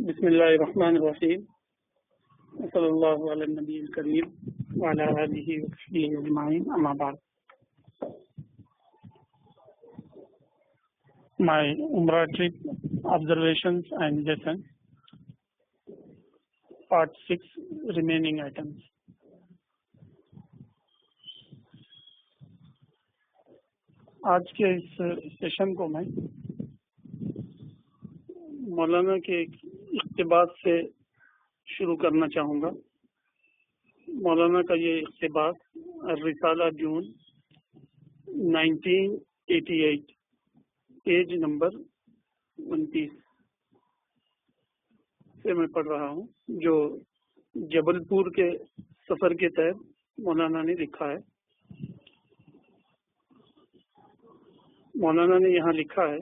بسم اللہ الرحمن الرحیم صلی اللہ علیہ نبی الکریم وعلی آلہ وصحبہ اجمعین اما بعد. My Umrah trip observations and lessons, part 6, remaining items. آج کے اس سیشن کو میں مولانا کے ایک اقتباس سے شروع کرنا چاہوں گا. مولانا کا یہ اقتباس الرسالہ جون 1988 پیج نمبر 29 سے میں پڑھ رہا ہوں، جو جبل پور کے سفر کے تحت مولانا نے لکھا ہے. مولانا نے یہاں لکھا ہے،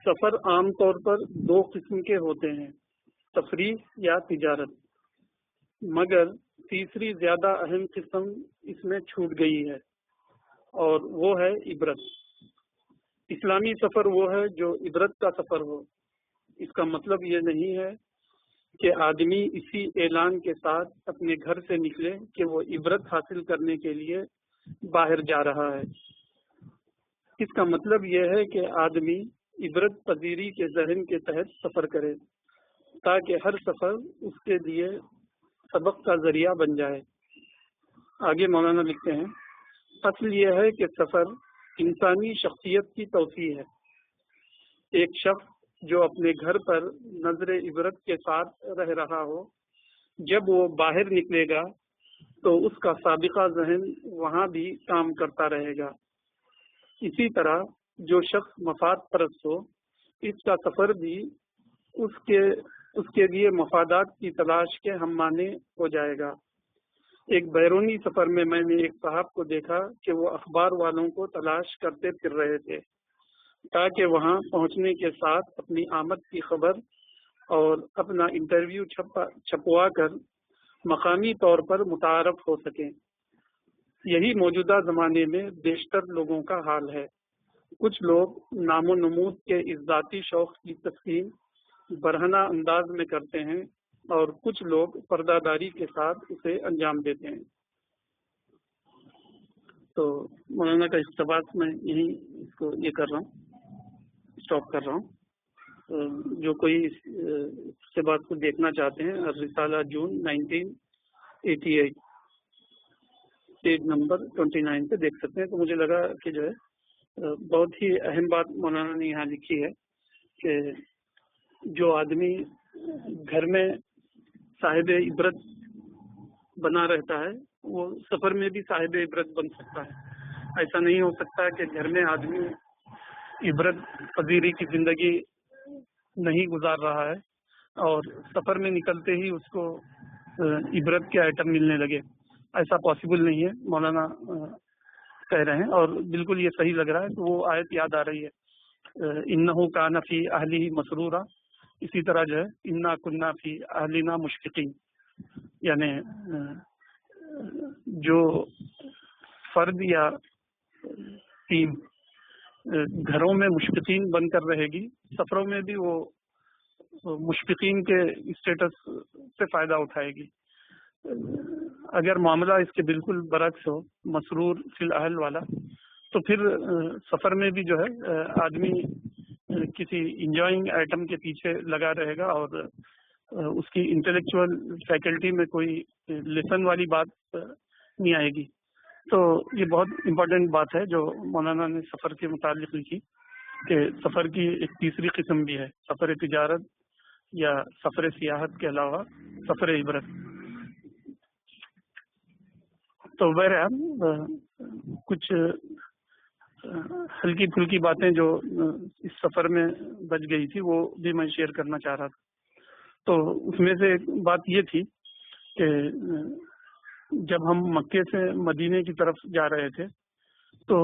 سفر عام طور پر دو قسم کے ہوتے ہیں، تفریح یا تجارت، مگر تیسری زیادہ اہم قسم اس میں چھوٹ گئی ہے اور وہ ہے عبرت. اسلامی سفر وہ ہے جو عبرت کا سفر ہو. اس کا مطلب یہ نہیں ہے کہ آدمی اسی اعلان کے ساتھ اپنے گھر سے نکلے کہ وہ عبرت حاصل کرنے کے لیے باہر جا رہا ہے. اس کا مطلب یہ ہے کہ آدمی عبرت پذیری کے ذہن کے تحت سفر کرے تاکہ ہر سفر اس کے لیے سبق کا ذریعہ بن جائے. آگے مولانا لکھتے ہیں، اصل یہ ہے کہ سفر انسانی شخصیت کی توسیع ہے. ایک شخص جو اپنے گھر پر نظر عبرت کے ساتھ رہ رہا ہو، جب وہ باہر نکلے گا تو اس کا سابقہ ذہن وہاں بھی کام کرتا رہے گا. اسی طرح جو شخص مفاد پرست ہو، اس کا سفر بھی اس کے لیے مفادات کی تلاش کے ہم معنی ہو جائے گا. ایک بیرونی سفر میں نے ایک صاحب کو دیکھا کہ وہ اخبار والوں کو تلاش کرتے پھر رہے تھے تاکہ وہاں پہنچنے کے ساتھ اپنی آمد کی خبر اور اپنا انٹرویو چھپوا کر مقامی طور پر متعارف ہو سکیں. یہی موجودہ زمانے میں بیشتر لوگوں کا حال ہے. کچھ لوگ نام و نمود کے اس ذاتی شوق کی تسکین برہنہ انداز میں کرتے ہیں اور کچھ لوگ پردہ داری کے ساتھ اسے انجام دیتے ہیں. تو مولانا کا اقتباس میں اس کو کر رہا ہوں، اسٹاپ کر رہا ہوں. جو کوئی اس اقتباس کو دیکھنا چاہتے ہیں، الرسالہ جون 1988 پیج نمبر 29 پہ دیکھ سکتے ہیں. تو مجھے لگا کہ جو ہے بہت ہی اہم بات مولانا نے یہاں لکھی ہے کہ جو آدمی گھر میں صاحب عبرت بنا رہتا ہے وہ سفر میں بھی صاحب عبرت بن سکتا ہے. ایسا نہیں ہو سکتا کہ گھر میں آدمی عبرت پذیری کی زندگی نہیں گزار رہا ہے اور سفر میں نکلتے ہی اس کو عبرت کے آئٹم ملنے لگے. ایسا پاسبل نہیں ہے، مولانا کہہ رہے ہیں، اور بالکل یہ صحیح لگ رہا ہے. تو وہ آیت یاد آ رہی ہے، انہو کان فی اہلہ مسرورا. اسی طرح جو ہے انا کنا فی اہلنا مشفقین، یعنی جو فرد یا ٹیم گھروں میں مشفقین بن کر رہے گی، سفروں میں بھی وہ مشفقین کے اسٹیٹس سے فائدہ اٹھائے گی. اگر معاملہ اس کے بالکل برعکس ہو، مسرور فی الاہل والا، تو پھر سفر میں بھی جو ہے آدمی کسی انجوائنگ آئٹم کے پیچھے لگا رہے گا اور اس کی انٹلیکچوئل فیکلٹی میں کوئی لیسن والی بات نہیں آئے گی. تو یہ بہت امپورٹنٹ بات ہے جو مولانا نے سفر کے متعلق لکھی کہ سفر کی ایک تیسری قسم بھی ہے، سفر تجارت یا سفر سیاحت کے علاوہ سفر عبرت. تو بہرحال کچھ ہلکی پھلکی باتیں جو اس سفر میں بچ گئی تھی وہ بھی میں شیئر کرنا چاہ رہا تھا. تو اس میں سے ایک بات یہ تھی کہ جب ہم مکے سے مدینے کی طرف جا رہے تھے تو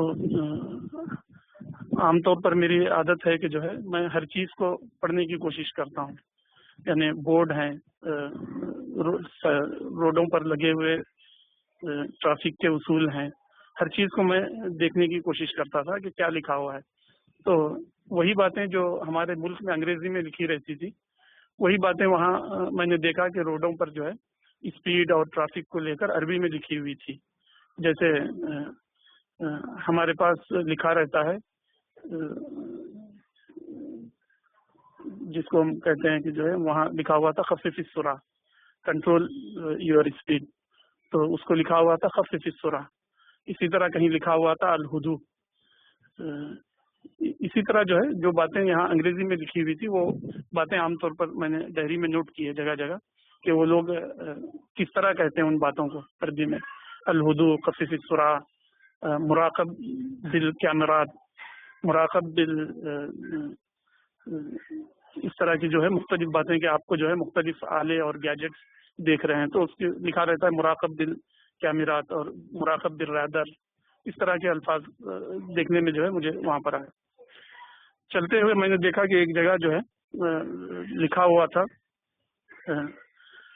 عام طور پر میری عادت ہے کہ جو ہے میں ہر چیز کو پڑھنے کی کوشش کرتا ہوں. یعنی بورڈ ہیں، روڈوں پر لگے ہوئے ٹریفک کے اصول ہیں، ہر چیز کو میں دیکھنے کی کوشش کرتا تھا کہ کیا لکھا ہوا ہے. تو وہی باتیں جو ہمارے ملک میں انگریزی میں لکھی رہتی تھی وہی باتیں وہاں میں نے دیکھا کہ روڈوں پر جو ہے اسپیڈ اور ٹریفک کو لے کر عربی میں لکھی ہوئی تھی. جیسے ہمارے پاس لکھا رہتا ہے جس کو ہم کہتے ہیں کہ جو ہے وہاں لکھا ہوا تھا خفف السرعہ، کنٹرول یور اسپیڈ، تو اس کو لکھا ہوا تھا خفف السرعہ. اسی طرح کہیں لکھا ہوا تھا الہدو. اسی طرح جو ہے جو باتیں یہاں انگریزی میں لکھی ہوئی تھی وہ باتیں عام طور پر میں نے ڈائری میں نوٹ کی ہے جگہ جگہ کہ وہ لوگ کس طرح کہتے ہیں ان باتوں کو عربی میں. الہدو، خفف السرعہ، مراقب بالکیمرات، مراقب بال اس طرح کی جو ہے مختلف باتیں کہ آپ کو جو ہے مختلف آلے اور گیجٹس دیکھ رہے ہیں تو اس کے لکھا رہتا ہے مراقب بالکیمرات اور مراقب بالرادار. اس طرح کے الفاظ دیکھنے میں جو ہے مجھے وہاں پر آئے. چلتے ہوئے میں نے دیکھا کہ ایک جگہ جو ہے لکھا ہوا تھا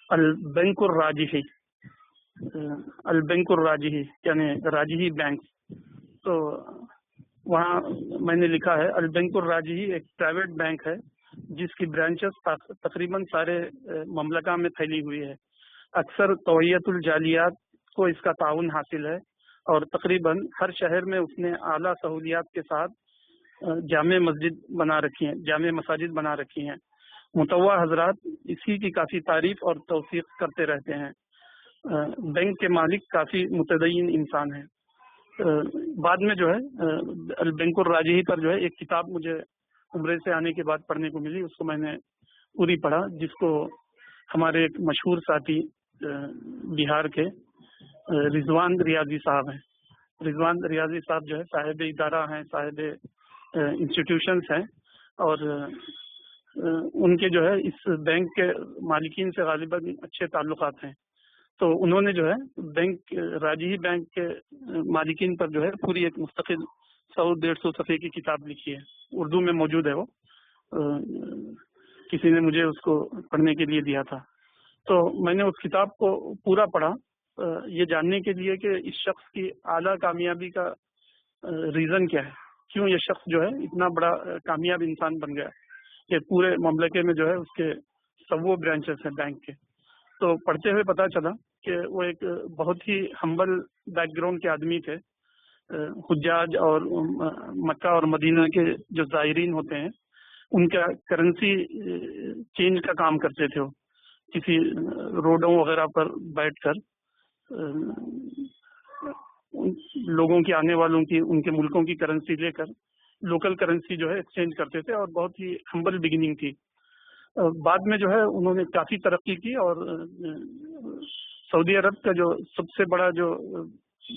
البینک الراجحی، البینک الراجحی یعنی راجحی بینک. تو وہاں میں نے لکھا ہے البینک الراجحی ایک پرائیویٹ بینک ہے جس کی برانچز تقریباً سارے مملکہ میں پھیلی ہوئی ہے. اکثر توعیت الجالیات کو اس کا تعاون حاصل ہے اور تقریباً ہر شہر میں اس نے اعلیٰ سہولیات کے ساتھ جامع مسجد بنا رکھی ہیں، جامع مساجد بنا رکھی ہیں. متوع حضرات اسی کی کافی تعریف اور توثیق کرتے رہتے ہیں. بینک کے مالک کافی متدین انسان ہیں. بعد میں جو ہے البینک الراجحی پر جو ہے ایک کتاب مجھے عمرے سے آنے کے بعد پڑھنے کو ملی، اس کو میں نے پوری پڑھا، جس کو ہمارے ایک مشہور ساتھی بہار کے رضوان ریاضی صاحب ہیں. رضوان ریاضی صاحب جو ہے صاحب ادارہ ہیں، صاحب انسٹیٹیوشنس ہیں، اور ان کے جو ہے اس بینک کے مالکین سے غالباً اچھے تعلقات ہیں. تو انہوں نے جو ہے بینک راجحی بینک کے مالکین پر جو ہے پوری ایک مستقل 100-150 صفحے کی کتاب لکھی ہے. اردو میں موجود ہے وہ، کسی نے مجھے اس کو پڑھنے کے لیے دیا تھا. تو میں نے اس کتاب کو پورا پڑھا یہ جاننے کے لیے کہ اس شخص کی اعلیٰ کامیابی کا ریزن کیا ہے، کیوں یہ شخص جو ہے اتنا بڑا کامیاب انسان بن گیا کہ پورے مملکے میں جو ہے اس کے 100 برانچز ہیں بینک کے. تو پڑھتے ہوئے پتہ چلا کہ وہ ایک بہت ہی ہمبل بیک گراؤنڈ کے آدمی تھے. حجاج اور مکہ اور مدینہ کے جو زائرین ہوتے ہیں ان کا کرنسی چینج کا کام کرتے تھے. وہ کسی روڈوں وغیرہ پر بیٹھ کر لوگوں کی آنے والوں کی ان کے ملکوں کی کرنسی لے کر لوکل کرنسی جو ہے ایکسچینج کرتے تھے، اور بہت ہی ہمبل بگننگ تھی. بعد میں جو ہے انہوں نے کافی ترقی کی اور سعودی عرب کا جو سب سے بڑا جو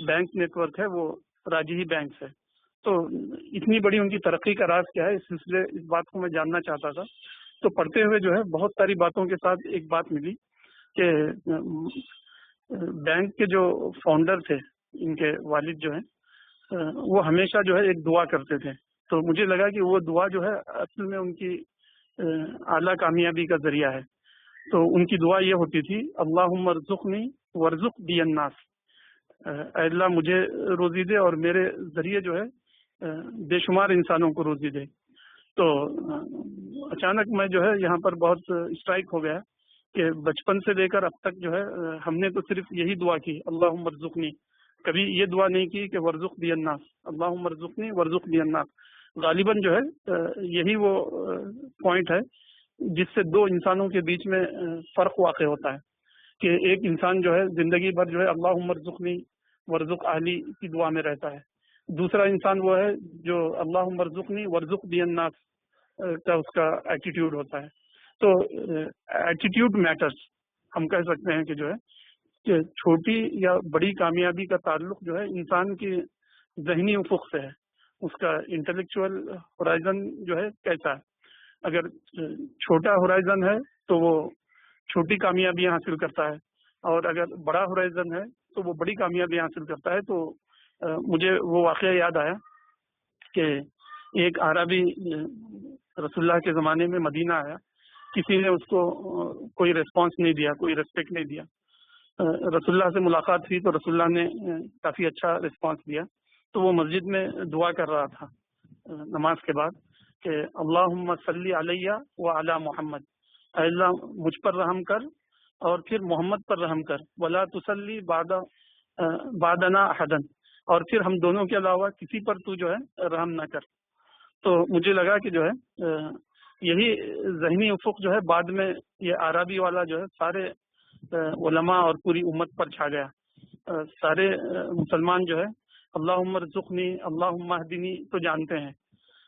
بینک نیٹ ورک ہے وہ راجحی بینک ہے. تو اتنی بڑی ان کی ترقی کا راز کیا ہے، اس سلسلے اس بات کو میں جاننا چاہتا تھا. تو پڑھتے ہوئے جو ہے بہت ساری باتوں کے ساتھ ایک بات ملی کہ بینک کے جو فاؤنڈر تھے، ان کے والد جو ہیں وہ ہمیشہ جو ہے ایک دعا کرتے تھے. تو مجھے لگا کہ وہ دعا جو ہے اصل میں ان کی اعلیٰ کامیابی کا ذریعہ ہے. تو ان کی دعا یہ ہوتی تھی اللہم ارزقنی وارزق بی الناس، اے اللہ مجھے روزی دے اور میرے ذریعے جو ہے بے شمار انسانوں کو روزی دے. تو اچانک میں جو ہے یہاں پر بہت اسٹرائک ہو گیا کہ بچپن سے لے کر اب تک جو ہے ہم نے تو صرف یہی دعا کی اللہم ارزقنی، کبھی یہ دعا نہیں کی کہ ورزق بی الناس، اللہم ارزقنی ورزق بی الناس. غالباً جو ہے یہی وہ پوائنٹ ہے جس سے دو انسانوں کے بیچ میں فرق واقع ہوتا ہے کہ ایک انسان جو ہے زندگی بھر جو ہے اللہم ارزقنی ورزق اہلی کی دعا میں رہتا ہے، دوسرا انسان وہ ہے جو اللہم ارزقنی ورزق بی الناس کا اس کا ایٹیٹیوڈ ہوتا ہے. تو ایٹیٹیوڈ میٹرز. ہم کہہ سکتے ہیں کہ جو ہے کہ چھوٹی یا بڑی کامیابی کا تعلق جو ہے انسان کی ذہنی افق سے ہے، اس کا انٹلیکچوئل ہورائزن جو ہے کیسا ہے. اگر چھوٹا ہورائزن ہے تو وہ چھوٹی کامیابیاں حاصل کرتا ہے، اور اگر بڑا ہورائزن ہے تو وہ بڑی کامیابیاں حاصل کرتا ہے. تو مجھے وہ واقعہ یاد آیا کہ ایک عربی رسول اللہ کے زمانے میں مدینہ آیا، کسی نے اس کو کوئی ریسپانس نہیں دیا، کوئی ریسپیکٹ نہیں دیا. رسول اللہ سے ملاقات ہوئی تو رسول اللہ نے کافی اچھا ریسپانس دیا. تو وہ مسجد میں دعا کر رہا تھا نماز کے بعد کہ اللہم صلی علیہ وعلی محمد، اے اللہ مجھ پر رحم کر اور پھر محمد پر رحم کر، ولا تسلی بعدنا احدن، اور پھر ہم دونوں کے علاوہ کسی پر تو جو ہے رحم نہ کر۔ تو مجھے لگا کہ جو ہے یہی ذہنی افق جو ہے بعد میں یہ عربی والا جو ہے سارے علماء اور پوری امت پر چھا گیا۔ سارے مسلمان جو ہے اللہم ارزقنی اللہم اہدنی تو جانتے ہیں،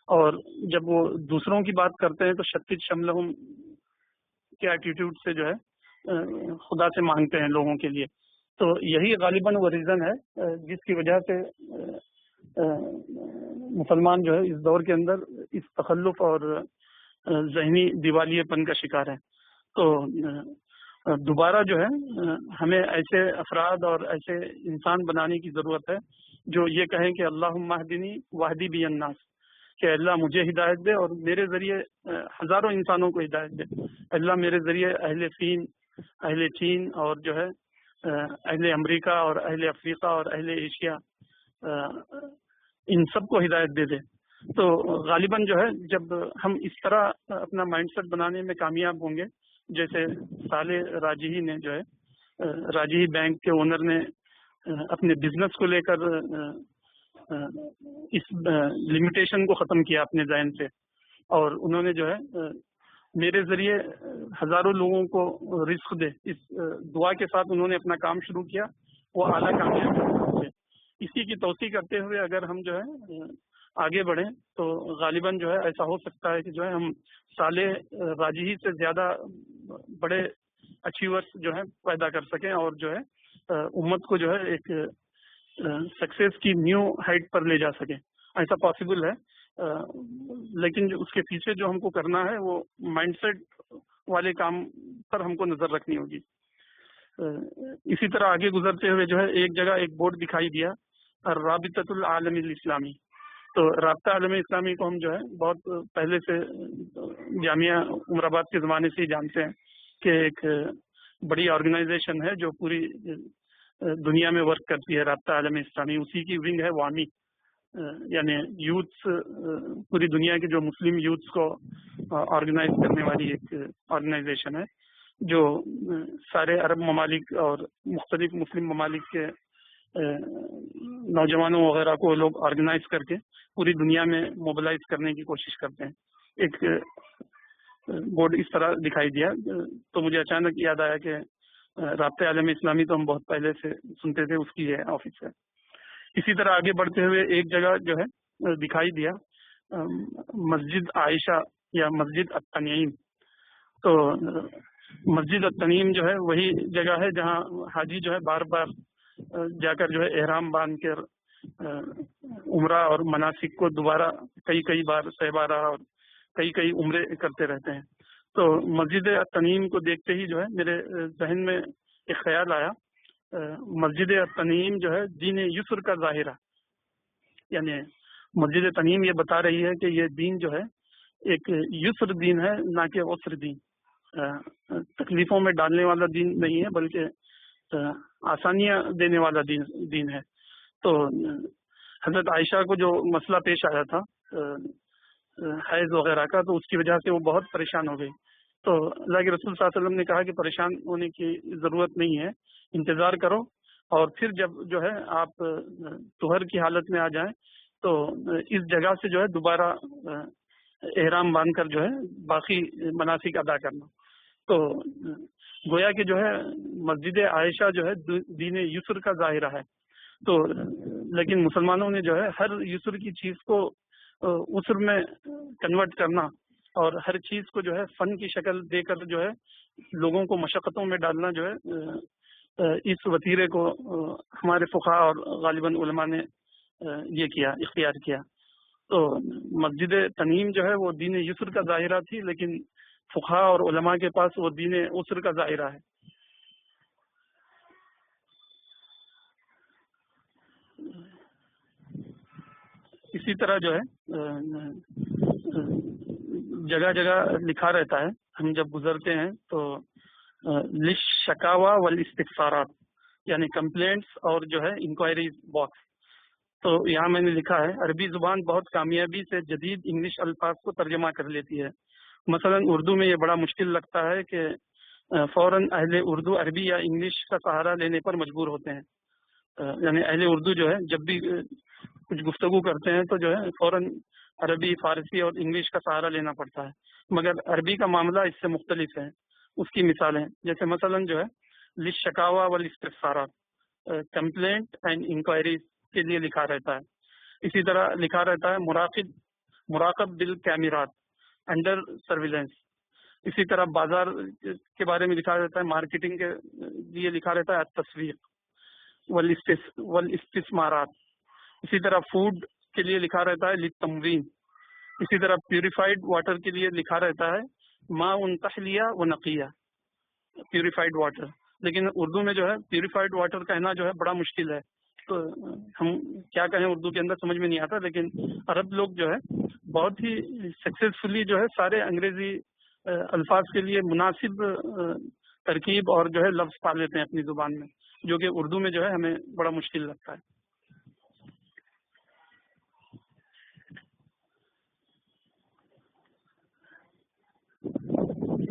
اور جب وہ دوسروں کی بات کرتے ہیں تو شتت شملہم کے ایٹیٹیوڈ سے جو ہے خدا سے مانگتے ہیں لوگوں کے لیے۔ تو یہی غالباً وہ ریزن ہے جس کی وجہ سے مسلمان جو ہے اس دور کے اندر اس تخلف اور ذہنی دیوالیے پن کا شکار ہے۔ تو دوبارہ جو ہے ہمیں ایسے افراد اور ایسے انسان بنانے کی ضرورت ہے جو یہ کہیں کہ اللہم اہدنی واہدی بی الناس، کہ اللہ مجھے ہدایت دے اور میرے ذریعے ہزاروں انسانوں کو ہدایت دے۔ اللہ میرے ذریعے اہل چین اور جو ہے اہل امریکہ اور اہل افریقہ اور اہل ایشیا ان سب کو ہدایت دے دے۔ تو غالباً جو ہے جب ہم اس طرح اپنا مائنڈ سیٹ بنانے میں کامیاب ہوں گے، جیسے صالح راجحی نے جو ہے راجحی بینک کے اونر نے اپنے بزنس کو لے کر اس لمیٹیشن کو ختم کیا اپنے ذہن سے، اور انہوں نے جو ہے میرے ذریعے ہزاروں لوگوں کو رزق دے، اس دعا کے ساتھ انہوں نے اپنا کام شروع کیا، وہ اعلیٰ کامیابی پہنچے۔ اسی کی توسیع کرتے ہوئے اگر ہم جو ہے آگے بڑھیں تو غالباً جو ہے ایسا ہو سکتا ہے کہ جو ہے ہم صالح راجحی سے زیادہ بڑے اچیورس جو ہے پیدا کر سکیں، اور جو ہے امت کو جو ہے ایک سکسیس کی نیو ہائٹ پر لے جا سکیں۔ ایسا پاسبل ہے، لیکن جو اس کے پیچھے جو ہم کو کرنا ہے وہ مائنڈ سیٹ والے کام پر ہم کو نظر رکھنی ہوگی۔ اسی طرح آگے گزرتے ہوئے جو ہے ایک جگہ ایک بورڈ دکھائی دیا، رابطۃ العالم الاسلامی۔ تو رابطہ عالم اسلامی کو ہم جو ہے بہت پہلے سے جامعہ عمر آباد کے زمانے سے ہی جانتے ہیں کہ ایک بڑی آرگنائزیشن ہے جو پوری دنیا میں ورک کرتی ہے۔ رابطہ عالم اسلامی اسی کی ونگ ہے وامی، یعنی یوتھس، پوری دنیا کے جو مسلم یوتھس کو آرگنائز کرنے والی ایک آرگنائزیشن ہے، جو سارے عرب ممالک اور مختلف مسلم ممالک کے نوجوانوں وغیرہ کو لوگ آرگنائز کر کے پوری دنیا میں موبلائز کرنے کی کوشش کرتے ہیں۔ ایک بورڈ اس طرح دکھائی دیا تو مجھے اچانک یاد آیا کہ رابطہ عالم اسلامی تو ہم بہت پہلے سے سنتے تھے، اس کی یہ آفس ہے۔ اسی طرح آگے بڑھتے ہوئے ایک جگہ جو ہے دکھائی دیا مسجد عائشہ یا مسجد التنعیم۔ تو مسجد التنعیم جو ہے وہی جگہ ہے جہاں حاجی جو ہے بار بار جا کر جو ہے احرام باندھ کر عمرہ اور مناسک کو دوبارہ کئی بار 6 بارہ اور کئی عمرے کرتے رہتے ہیں۔ تو مسجد التنعیم کو دیکھتے ہی جو ہے میرے ذہن میں ایک خیال آیا، مسجد التنعیم جو ہے دین یسر کا ظاہرہ، یعنی مسجد تنعیم یہ بتا رہی ہے کہ یہ دین جو ہے ایک یسر دین ہے، نہ کہ عسر دین، تکلیفوں میں ڈالنے والا دین نہیں ہے بلکہ آسانیاں دینے والا دین ہے۔ تو حضرت عائشہ کو جو مسئلہ پیش آیا تھا حیض وغیرہ کا، تو اس کی وجہ سے وہ بہت پریشان ہو گئی۔ تو اللہ کے رسول صلی اللہ علیہ وسلم نے کہا کہ پریشان ہونے کی ضرورت نہیں ہے، انتظار کرو، اور پھر جب جو ہے آپ طہر کی حالت میں آ جائیں تو اس جگہ سے جو ہے دوبارہ احرام باندھ کر جو ہے باقی مناسک ادا کرنا۔ تو گویا کہ جو ہے مسجد عائشہ جو ہے دین یسر کا ظاہرہ ہے۔ تو لیکن مسلمانوں نے جو ہے ہر یسر کی چیز کو عسر میں کنورٹ کرنا اور ہر چیز کو جو ہے فن کی شکل دے کر جو ہے لوگوں کو مشقتوں میں ڈالنا جو ہے اس وتیرے کو ہمارے فقہا اور غالباً علماء نے یہ کیا، اختیار کیا۔ تو مسجد تنعیم جو ہے وہ دین یسر کا ظاہرہ تھی، لیکن فقہا اور علماء کے پاس وہ دین عسر کا ظاہرہ ہے۔ اسی طرح جو ہے جگہ جگہ لکھا رہتا ہے، ہم جب گزرتے ہیں تو للشکاوی والاستفسارات، یعنی کمپلینٹس اور جو ہے انکوائریز باکس۔ تو یہاں میں نے لکھا ہے عربی زبان بہت کامیابی سے جدید انگلش الفاظ کو ترجمہ کر لیتی ہے، مثلا اردو میں یہ بڑا مشکل لگتا ہے کہ فوراً اہل اردو عربی یا انگلش کا سہارا لینے پر مجبور ہوتے ہیں. یعنی اہل اردو جو ہے جب بھی کچھ گفتگو کرتے ہیں تو جو ہے فوراً عربی، فارسی اور انگلش کا سہارا لینا پڑتا ہے. مگر عربی کا معاملہ اس سے مختلف ہے. اس کی مثالیں جیسے مثلاً جو ہے للشکاوی والاستفسارات، کمپلینٹ اینڈ انکوائریز کے لیے لکھا رہتا ہے. اسی طرح لکھا رہتا ہے مراقب بالکیمرات، انڈر سرویلنس. اسی طرح بازار کے بارے میں لکھا رہتا ہے، مارکیٹنگ کے لیے لکھا رہتا ہے التسویق والاستثمارات. اسی طرح فوڈ کے لیے لکھا رہتا ہے للتموین. اسی طرح پیوریفائڈ واٹر کے لیے لکھا رہتا ہے ماء تحلیہ و نقیہ، پیوریفائڈ واٹر. لیکن اردو میں جو ہے پیوریفائڈ واٹر کہنا جو ہے بڑا مشکل ہے. تو ہم کیا کہیں اردو کے اندر سمجھ میں نہیں آتا. لیکن عرب لوگ جو ہے بہت ہی سکسیزفلی جو ہے سارے انگریزی الفاظ کے لیے مناسب ترکیب اور جو ہے لفظ پا لیتے ہیں اپنی زبان میں، جو کہ اردو میں جو ہے ہمیں بڑا مشکل لگتا ہے.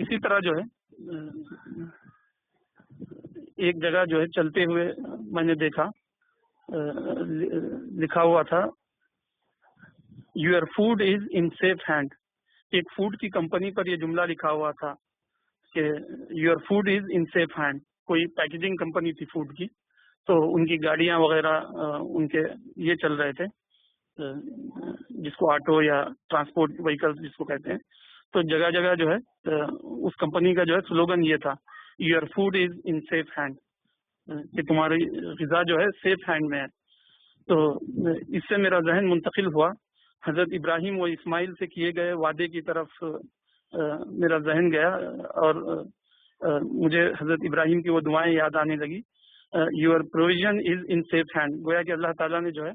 اسی طرح جو ہے ایک جگہ جو ہے چلتے ہوئے میں نے دیکھا لکھا ہوا تھا your food is in safe hand. ایک فوڈ کی کمپنی پر یہ جملہ لکھا ہوا تھا کہ your food is in safe hand. کوئی پیکیجنگ کمپنی تھی فوڈ کی، تو ان کی گاڑیاں وغیرہ ان کے یہ چل رہے تھے جس کو آٹو یا ٹرانسپورٹ وہیکل جس کو کہتے ہیں. تو جگہ جگہ جو ہے اس کمپنی کا جو ہے سلوگن یہ تھا your food is in safe hand, کہ تمہاری غذا جو ہے سیف ہینڈ میں ہے. تو اس سے میرا ذہن منتقل ہوا حضرت ابراہیم و اسماعیل سے کیے گئے وعدے کی طرف میرا ذہن گیا، اور مجھے حضرت ابراہیم کی وہ دعائیں یاد آنے لگی. Your provision is in safe hand. گویا کہ اللہ تعالیٰ نے جو ہے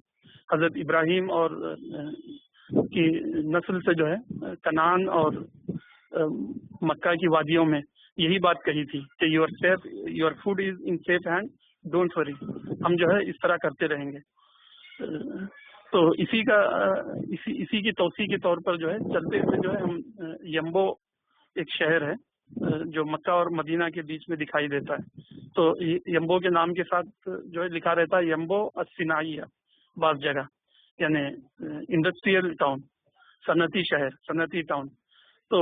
حضرت ابراہیم اور کی نسل سے جو ہے کنعان اور مکہ کی وادیوں میں یہی بات کہی تھی کہ your food is in safe hand, don't worry. ہم جو ہے اس طرح کرتے رہیں گے. تو اسی کی توسیع کے طور پر جو ہے چلتے ہوئے جو ہے ہم یمبو ایک شہر ہے جو مکہ اور مدینہ کے بیچ میں دکھائی دیتا ہے. تو یمبو کے نام کے ساتھ جو ہے لکھا رہتا ہے یمبو الصناعیہ بعض جگہ، یعنی انڈسٹریل ٹاؤن، صنعتی شہر، صنعتی ٹاؤن. تو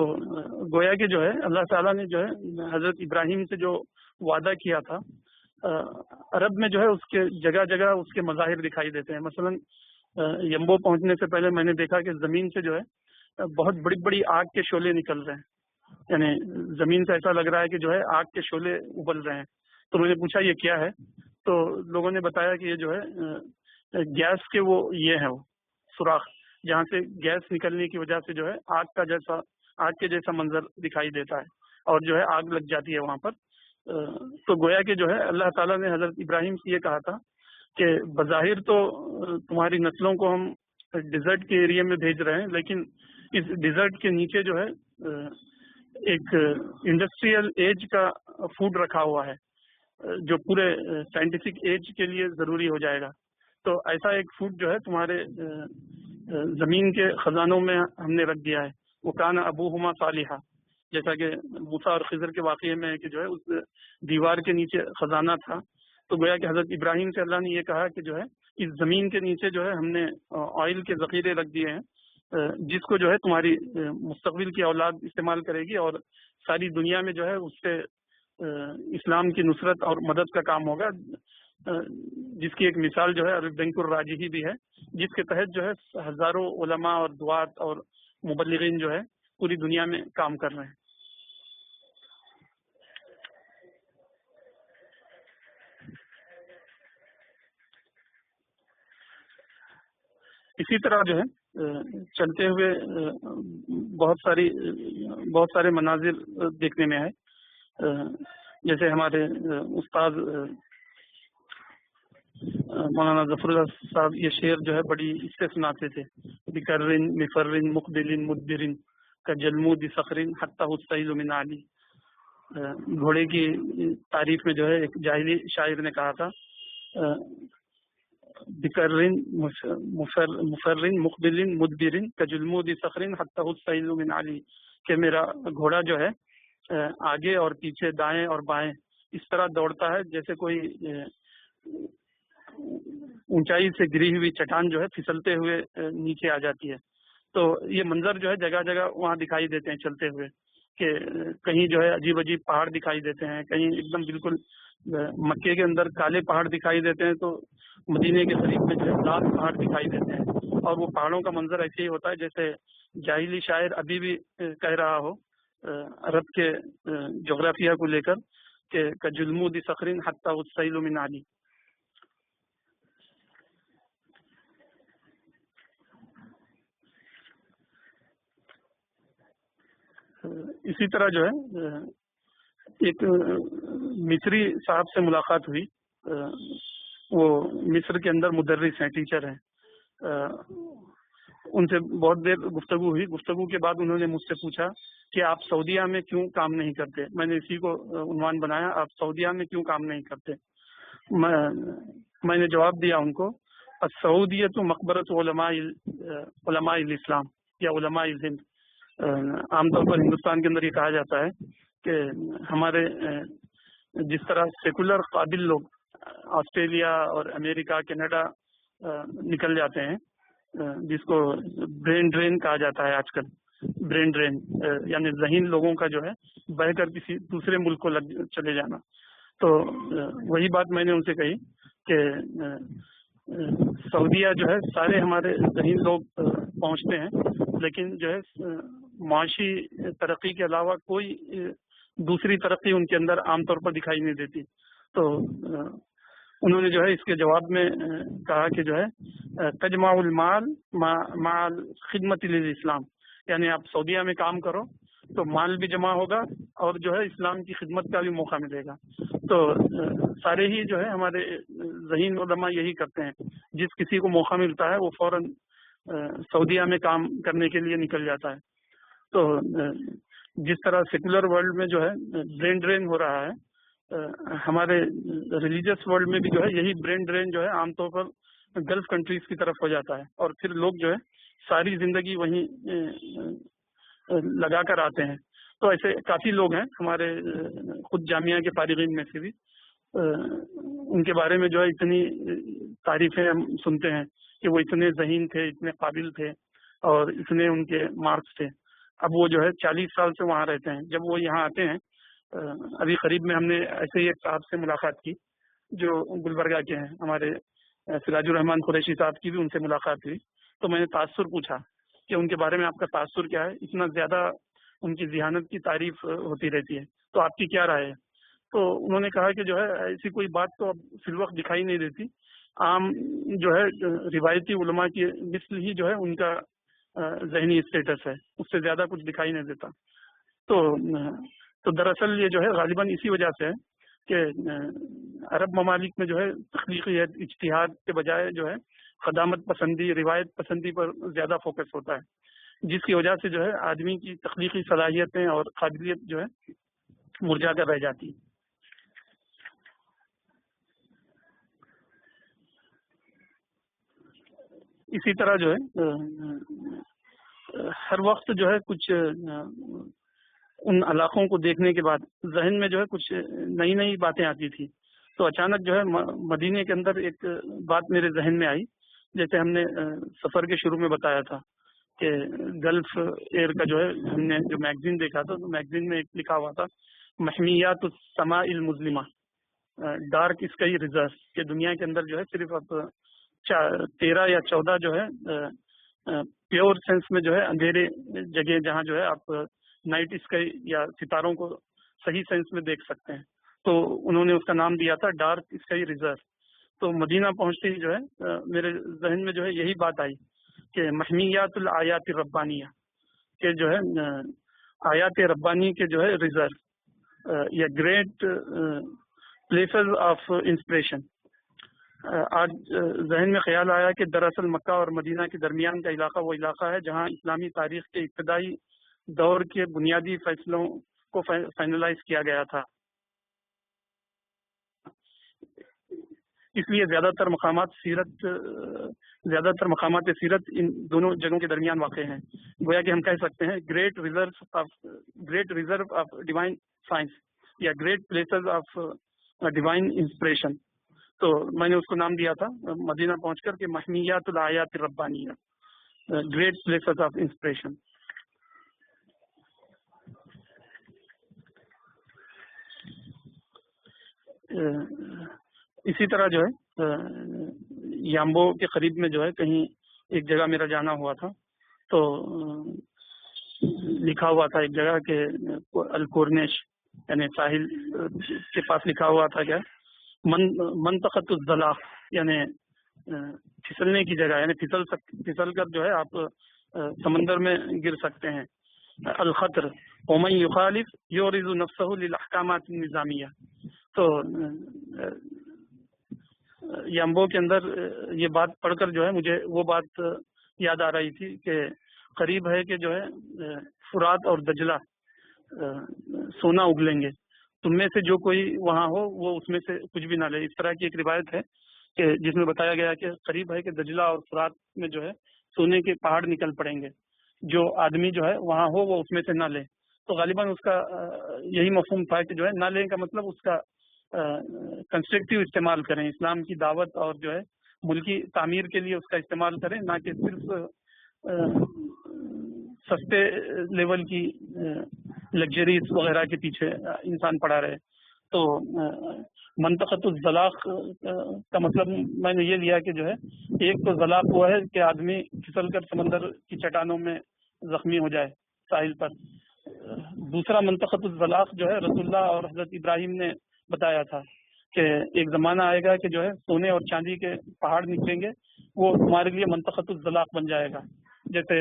گویا کہ جو ہے اللہ تعالیٰ نے جو ہے حضرت ابراہیم سے جو وعدہ کیا تھا، عرب میں جو ہے اس کے جگہ جگہ اس کے مظاہر دکھائی دیتے ہیں. مثلا یمبو پہنچنے سے پہلے میں نے دیکھا کہ زمین سے جو ہے بہت بڑی بڑی آگ کے شعلے نکل رہے ہیں. یعنی زمین سے ایسا لگ رہا ہے کہ جو ہے آگ کے شعلے ابل رہے ہیں. تو میں نے پوچھا یہ کیا ہے؟ تو لوگوں نے بتایا کہ یہ جو ہے گیس کے وہ یہ ہے وہ سوراخ جہاں سے گیس نکلنے کی وجہ سے جو ہے آگ کے جیسا منظر دکھائی دیتا ہے اور جو ہے آگ لگ جاتی ہے وہاں پر. تو گویا کہ جو ہے اللہ تعالیٰ نے حضرت ابراہیم سے یہ کہا تھا کہ بظاہر تو تمہاری نسلوں کو ہم ڈیزرٹ کے ایریا میں بھیج رہے ہیں، لیکن اس ڈیزرٹ کے نیچے جو ہے ایک انڈسٹریل ایج کا فوڈ رکھا ہوا ہے جو پورے سائنٹیفک ایج کے لیے ضروری ہو جائے گا. تو ایسا ایک فوڈ جو ہے تمہارے زمین کے خزانوں میں ہم نے رکھ دیا ہے. وہ کان ابوہما صالحا، جیسا کہ موسیٰ اور خضر کے واقعے میں ہے کہ جو ہے اس دیوار کے نیچے خزانہ تھا. تو گویا کہ حضرت ابراہیم سے اللہ نے یہ کہا کہ جو ہے اس زمین کے نیچے جو ہے ہم نے آئل کے ذخیرے رکھ دیے ہیں جس کو جو ہے تمہاری مستقبل کی اولاد استعمال کرے گی، اور ساری دنیا میں جو ہے اس سے اسلام کی نصرت اور مدد کا کام ہوگا، جس کی ایک مثال جو ہے بینک الراجحی بھی ہے، جس کے تحت جو ہے ہزاروں علماء اور دعات اور مبلغین جو ہے پوری دنیا میں کام کر رہے ہیں. اسی طرح جو ہے چلتے ہوئے بہت سارے مناظر دیکھنے میں آئے. جیسے ہمارے استاد مولانا ظفر اللہ صاحب یہ شعر جو ہے بڑی اس سے سناتے تھے، بکرن مفرن مقبل مدبرن کا جلمود صخرن حتی السیل من علی. گھوڑے کی تعریف میں جو ہے ایک جاہلی شاعر نے کہا تھا بکرن مفرن مقبل مدبرن کا جلمود صخرن حتی السیل من علی، کہ میرا گھوڑا جو ہے آگے اور پیچھے دائیں اور بائیں اس طرح دوڑتا ہے جیسے کوئی اونچائی سے گری ہوئی چٹان جو ہے پھسلتے ہوئے نیچے آ جاتی ہے. تو یہ منظر جو ہے جگہ جگہ وہاں دکھائی دیتے ہیں چلتے ہوئے، کہ کہیں جو ہے عجیب عجیب پہاڑ دکھائی دیتے ہیں، کہیں ایک دم بالکل مکے کے اندر کالے پہاڑ دکھائی دیتے ہیں تو مدینے کے قریب میں جو ہے لال پہاڑ دکھائی دیتے ہیں. اور وہ پہاڑوں کا منظر ایسے ہی ہوتا ہے جیسے جاہلی شاعر ابھی بھی کہہ رہا ہو عرب کے جغرافیہ کو لے کر کہ کجلمود صخرین حتی والسیل من علی. اسی طرح جو ہے ایک مصری صاحب سے ملاقات ہوئی، وہ مصر کے اندر مدرس ہیں، ٹیچر ہیں. ان سے بہت دیر گفتگو ہوئی. گفتگو کے بعد انہوں نے مجھ سے پوچھا کہ آپ سعودیہ میں کیوں کام نہیں کرتے. میں نے اسی کو عنوان بنایا، آپ سعودیہ میں کیوں کام نہیں کرتے. میں نے جواب دیا ان کو، السعودیۃ مقبرۃ علماء الاسلام یا علماء الہند. عام طور پر ہندوستان کے اندر یہ کہا جاتا ہے کہ ہمارے جس طرح سیکولر قابل لوگ آسٹریلیا اور امریکہ کینیڈا نکل جاتے ہیں، جس کو برین ڈرین کہا جاتا ہے آج کل، برین ڈرین یعنی ذہین لوگوں کا جو ہے بہہ کر کسی دوسرے ملک کو چلے جانا. تو وہی بات میں نے ان سے کہی کہ سعودیہ جو ہے سارے ہمارے ذہین لوگ پہنچتے ہیں، لیکن جو ہے معاشی ترقی کے علاوہ کوئی دوسری ترقی ان کے اندر عام طور پر دکھائی نہیں دیتی. تو انہوں نے جو ہے اس کے جواب میں کہا کہ جو ہے تجمع المال مع خدمت للاسلام، یعنی آپ سعودیہ میں کام کرو تو مال بھی جمع ہوگا اور جو ہے اسلام کی خدمت کا بھی موقع ملے گا. تو سارے ہی جو ہے ہمارے ذہین علماء یہی کرتے ہیں، جس کسی کو موقع ملتا ہے وہ فوراً سعودیہ میں کام کرنے کے لیے نکل جاتا ہے. تو جس طرح سیکولر ورلڈ میں جو ہے برین ڈرین ہو رہا ہے، ہمارے ریلیجیس ورلڈ میں بھی جو ہے یہی برین ڈرین جو ہے عام طور پر گلف کنٹریز کی طرف ہو جاتا ہے، اور پھر لوگ جو ہے ساری زندگی وہیں لگا کر آتے ہیں. تو ایسے کافی لوگ ہیں ہمارے خود جامعہ کے فارغین میں سے بھی، ان کے بارے میں جو ہے اتنی تعریفیں ہم سنتے ہیں کہ وہ اتنے ذہین تھے، اتنے قابل تھے اور اتنے ان کے مارکس تھے. اب وہ جو ہے 40 سال سے وہاں رہتے ہیں. جب وہ یہاں آتے ہیں، ابھی قریب میں ہم نے ایسے ہی ایک صاحب سے ملاقات کی جو گلبرگہ کے ہیں، ہمارے سراج الرحمان قریشی صاحب کی بھی ان سے ملاقات ہوئی. تو میں نے تاثر پوچھا کہ ان کے بارے میں آپ کا تاثر کیا ہے، اتنا زیادہ ان کی ذہانت کی تعریف ہوتی رہتی ہے، تو آپ کی کیا رائے ہے. تو انہوں نے کہا کہ جو ہے ایسی کوئی بات تو اب فی الوقت دکھائی نہیں دیتی، عام جو ہے روایتی علماء کی مثل ہی جو ہے ان کا ذہنی اسٹیٹس ہے، اس سے زیادہ کچھ دکھائی نہیں دیتا. تو دراصل یہ جو ہے غالباً اسی وجہ سے ہے کہ عرب ممالک میں جو ہے تخلیقیت اجتہاد کے بجائے جو ہے قدامت پسندی، روایت پسندی پر زیادہ فوکس ہوتا ہے، جس کی وجہ سے جو ہے آدمی کی تخلیقی صلاحیتیں اور قابلیت جو ہے مرجھا کر رہ جاتی. اسی طرح جو ہے ہر وقت جو ہے کچھ ان علاقوں کو دیکھنے کے بعد ذہن میں جو ہے کچھ نئی نئی باتیں آتی تھی. تو اچانک جو ہے مدینے کے اندر ایک بات میرے ذہن میں آئی، جیسے ہم نے سفر کے شروع میں بتایا تھا کہ گلف ایئر کا جو ہے ہم نے جو میگزین دیکھا تھا، تو میگزین میں ایک لکھا ہوا تھا محمیات السماء المظلمہ، ڈارک اسکائی ریزرو، کہ دنیا کے اندر جو ہے صرف اب 13 یا 14 جو ہے پیور سینس میں جو ہے اندھیرے جگہ جہاں جو ہے آپ نائٹ اسکائی یا ستاروں کو صحیح سینس میں دیکھ سکتے ہیں. تو انہوں نے اس کا نام دیا تھا ڈارک اسکائی ریزرو. تو مدینہ پہنچتے ہی جو ہے میرے ذہن میں جو ہے یہی بات آئی کہ محمیات الآیات الربانیہ، کہ جو ہے آیات ربانی کے جو ہے ریزرو یا گریٹ پلیسز آف انسپریشن. آج ذہن میں خیال آیا کہ دراصل مکہ اور مدینہ کے درمیان کا علاقہ وہ علاقہ ہے جہاں اسلامی تاریخ کے ابتدائی دور کے بنیادی فیصلوں کو فائنلائز کیا گیا تھا. اس لیے زیادہ تر مقامات سیرت ان دونوں جگہوں کے درمیان واقع ہیں. گویا کہ ہم کہہ سکتے ہیں great reserve of divine science یا great places of divine inspiration. تو میں نے اس کو نام دیا تھا مدینہ پہنچ کر کہ محمیات الآیات الربانیہ، گریٹ پلیسز آف انسپریشن. اسی طرح جو ہے یامبو کے قریب میں جو ہے کہیں ایک جگہ میرا جانا ہوا تھا، تو لکھا ہوا تھا ایک جگہ کہ الکورنیش یعنی ساحل کے پاس لکھا ہوا تھا کیا منطقۃ الزلاق یعنی پھسلنے کی جگہ، یعنی پھسل کر جو ہے آپ سمندر میں گر سکتے ہیں. الخطر ومن یخالف یورز نفسہ للاحکامات النظامیہ. تو یامبو کے اندر یہ بات پڑھ کر جو ہے مجھے وہ بات یاد آ رہی تھی کہ قریب ہے کہ جو ہے فرات اور دجلہ سونا اگلیں گے، تم میں سے جو کوئی وہاں ہو وہ اس میں سے کچھ بھی نہ لے. اس طرح کی ایک روایت ہے کہ جس میں بتایا گیا کہ قریب ہے کہ دجلہ اور فرات میں جو ہے سونے کے پہاڑ نکل پڑیں گے، جو آدمی جو ہے وہاں ہو وہ اس میں سے نہ لے. تو غالباً اس کا یہی مفہوم تھا کہ جو ہے نہ لیں کا مطلب اس کا کنسٹرکٹیو استعمال کریں، اسلام کی دعوت اور جو ہے ملکی تعمیر کے لیے اس کا استعمال کریں، نہ کہ صرف سستے لیول کی لگژریز وغیرہ کے پیچھے انسان پڑا رہے. تو منطقۃ الزلاق کا مطلب میں نے یہ لیا کہ جو ہے ایک تو زلاق وہ ہے کہ آدمی پھسل کر سمندر کی چٹانوں میں زخمی ہو جائے ساحل پر. دوسرا منطقۃ الزلاق جو ہے رسول اللہ اور حضرت ابراہیم نے بتایا تھا کہ ایک زمانہ آئے گا کہ جو ہے سونے اور چاندی کے پہاڑ نکلیں گے، وہ تمہارے لیے منطقۃ الزلاق بن جائے گا. جیسے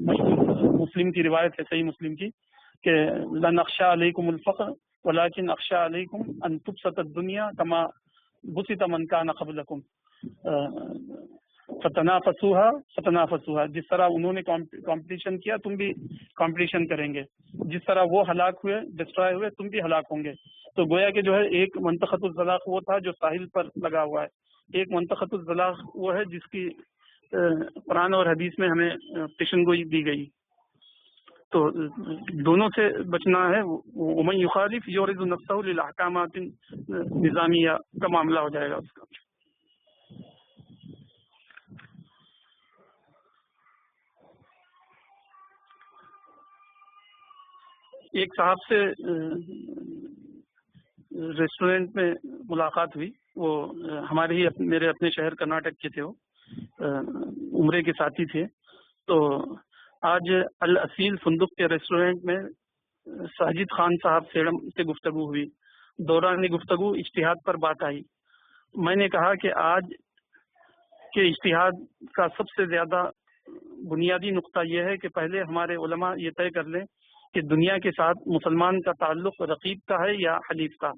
مشہور مسلم کی روایت ہے صحیح مسلم کی کہ لن اخشى علیکم الفقر ولكن اخشى علیکم ان تبسط الدنیا كما بسط من كان قبلكم فتنافسوها. جس طرح انہوں نے کمپٹیشن کیا تم بھی کمپٹیشن کریں گے، جس طرح وہ ہلاک ہوئے ڈسٹرائے ہوئے تم بھی ہلاک ہوں گے. تو گویا کہ جو ہے ایک منطقۃ الزلاق وہ تھا جو ساحل پر لگا ہوا ہے، ایک منطقۃ الزلاق وہ ہے جس کی قرآن اور حدیث میں ہمیں پیشن گوئی دی گئی. تو دونوں سے بچنا ہے. ومن یخالف یورز نفسہ للاحکامات نظامیہ کا معاملہ ہو جائے گا اس کا. ایک صاحب سے ریسٹورینٹ میں ملاقات ہوئی، وہ ہمارے ہی میرے اپنے شہر کرناٹک کے تھے، وہ عمرے کے ساتھی تھے. تو آج الاصیل فندق کے ریسٹورینٹ میں ساجد خان صاحب سیڑم سے گفتگو ہوئی. دوران گفتگو اجتہاد پر بات آئی. میں نے کہا کہ آج کے اجتہاد کا سب سے زیادہ بنیادی نقطہ یہ ہے کہ پہلے ہمارے علماء یہ طے کر لیں کہ دنیا کے ساتھ مسلمان کا تعلق رقیب کا ہے یا حلیف کا.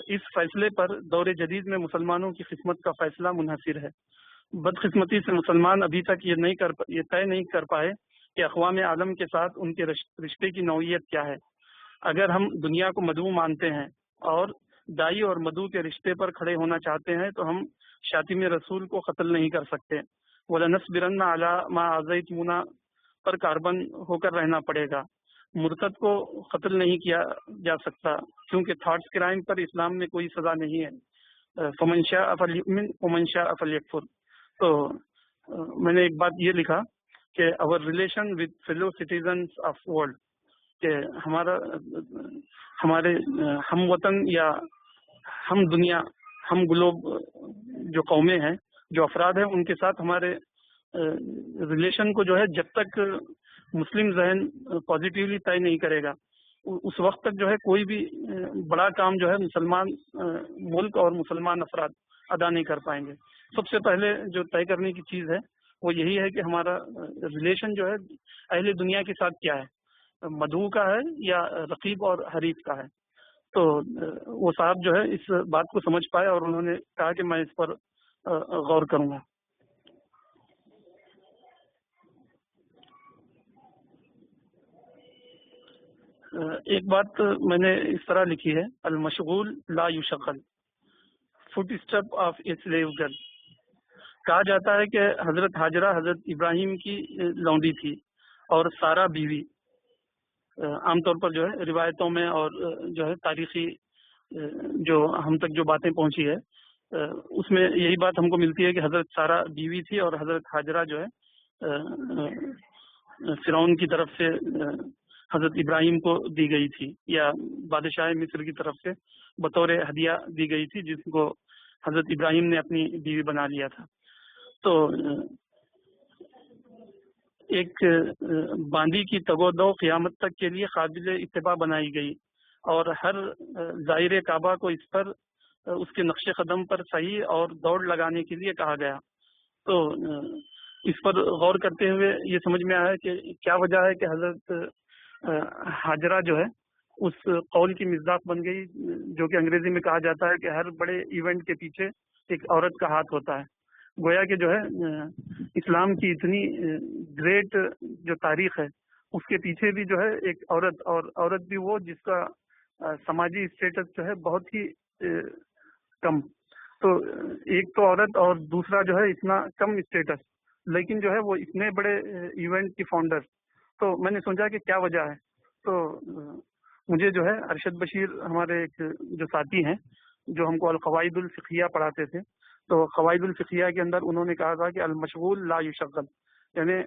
اس فیصلے پر دور جدید میں مسلمانوں کی قسمت کا فیصلہ منحصر ہے. بدقسمتی سے مسلمان ابھی تک یہ طے نہیں کر پائے کہ اقوام عالم کے ساتھ ان کے رشتے کی نوعیت کیا ہے. اگر ہم دنیا کو مدعو مانتے ہیں اور دائی اور مدعو کے رشتے پر کھڑے ہونا چاہتے ہیں تو ہم شاتم رسول کو قتل نہیں کر سکتے. وَلَنَصْبِرَنَّ عَلَىٰ مَا آذَيْتُمُونَا پر کاربن ہو کر رہنا پڑے گا. مرتد کو قتل نہیں کیا جا سکتا کیونکہ تھاٹس کرائم پر اسلام میں کوئی سزا نہیں ہے. فَمَنْ شَاءَ فَلْيُؤْمِنْ وَمَنْ شَاءَ فَلْيَكْفُرْ. تو میں نے ایک بات یہ لکھا کہ our relation with fellow citizens of world، کہ ہمارے ہم وطن یا ہم دنیا ہم گلوب جو قومیں ہیں جو افراد ہیں ان کے ساتھ ہمارے ریلیشن کو جو ہے جب تک مسلم ذہن پازیٹیولی طے نہیں کرے گا اس وقت تک جو ہے کوئی بھی بڑا کام جو ہے مسلمان ملک اور مسلمان افراد ادا نہیں کر پائیں گے. سب سے پہلے جو طے کرنے کی چیز ہے وہ یہی ہے کہ ہمارا ریلیشن جو ہے اہل دنیا کے ساتھ کیا ہے، مدعو کا ہے یا رقیب اور حریف کا ہے. تو وہ صاحب جو ہے اس بات کو سمجھ پائے اور انہوں نے کہا کہ میں اس پر غور کروں گا. ایک بات میں نے اس طرح لکھی ہے، المشغول لا یشغل footstep of a slave girl. کہا جاتا ہے کہ حضرت ہاجرہ حضرت ابراہیم کی لونڈی تھی اور سارا بیوی. عام طور پر جو ہے روایتوں میں اور جو ہے تاریخی جو ہم تک جو باتیں پہنچی ہے اس میں یہی بات ہم کو ملتی ہے کہ حضرت سارا بیوی تھی اور حضرت ہاجرہ جو ہے فرعون کی طرف سے حضرت ابراہیم کو دی گئی تھی یا بادشاہ مصر کی طرف سے بطور ہدیہ دی گئی تھی جس کو حضرت ابراہیم نے اپنی بیوی بنا لیا تھا. تو ایک باندی کی تگودو قیامت تک کے لیے قابل اتباع بنائی گئی اور ہر زائر کعبہ کو اس پر اس کے نقش قدم پر صحیح اور دوڑ لگانے کے لیے کہا گیا. تو اس پر غور کرتے ہوئے یہ سمجھ میں آیا کہ کیا وجہ ہے کہ حضرت ہاجرہ جو ہے اس قول کی مصداق بن گئی جو کہ انگریزی میں کہا جاتا ہے کہ ہر بڑے ایونٹ کے پیچھے ایک عورت کا ہاتھ ہوتا ہے. گویا کہ جو ہے اسلام کی اتنی گریٹ جو تاریخ ہے اس کے پیچھے بھی جو ہے ایک عورت، اور عورت بھی وہ جس کا سماجی اسٹیٹس جو ہے بہت ہی کم. تو ایک تو عورت اور دوسرا جو ہے اتنا کم اسٹیٹس، لیکن جو ہے وہ اتنے بڑے ایونٹ کی فاؤنڈر. تو میں نے سوچا کہ کیا وجہ ہے. تو مجھے جو ہے ارشد بشیر ہمارے ایک جو ساتھی ہیں جو ہم کو القواعد الفقہیہ پڑھاتے تھے، تو قواعد الفقہیہ کے اندر انہوں نے کہا تھا کہ المشغول لا یشغل، یعنی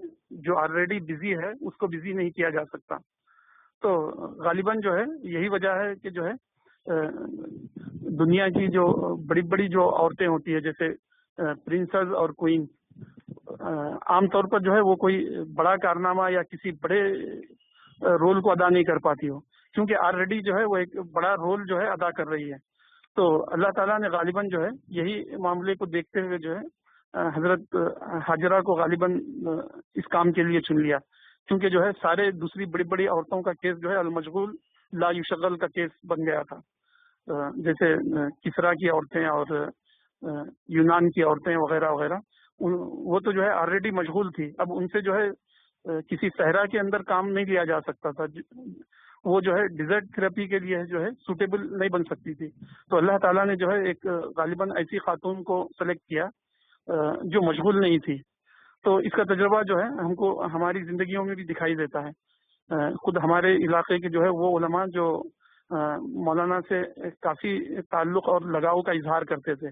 جو آلریڈی بزی ہے اس کو بزی نہیں کیا جا سکتا. تو غالباً جو ہے یہی وجہ ہے کہ جو ہے دنیا کی جو بڑی بڑی جو عورتیں ہوتی ہے جیسے پرنسز اور کوئین، عام طور پر جو ہے وہ کوئی بڑا کارنامہ یا کسی بڑے رول کو ادا نہیں کر پاتی ہو، کیونکہ آلریڈی جو ہے وہ ایک بڑا رول جو ہے ادا کر رہی ہے. تو اللہ تعالیٰ نے غالباً جو ہے یہی معاملے کو دیکھتے ہوئے جو ہے حضرت ہاجرہ کو غالباً اس کام کے لیے چن لیا، کیونکہ جو ہے سارے دوسری بڑی بڑی عورتوں کا کیس جو ہے المشغول لا یشغل کا کیس بن گیا تھا. جیسے کسرا کی عورتیں اور یونان کی عورتیں وغیرہ وغیرہ، وہ تو جو ہے آلریڈی مشغول تھی. اب ان سے جو ہے کسی صحرا کے اندر کام نہیں لیا جا سکتا تھا، وہ جو ہے ڈیزرٹ تھراپی کے لیے جو ہے سوٹیبل نہیں بن سکتی تھی. تو اللہ تعالیٰ نے جو ہے ایک غالباً ایسی خاتون کو سلیکٹ کیا جو مشغول نہیں تھی. تو اس کا تجربہ جو ہے ہم کو ہماری زندگیوں میں بھی دکھائی دیتا ہے. خود ہمارے علاقے کے جو ہے وہ علماء جو مولانا سے کافی تعلق اور لگاؤ کا اظہار کرتے تھے،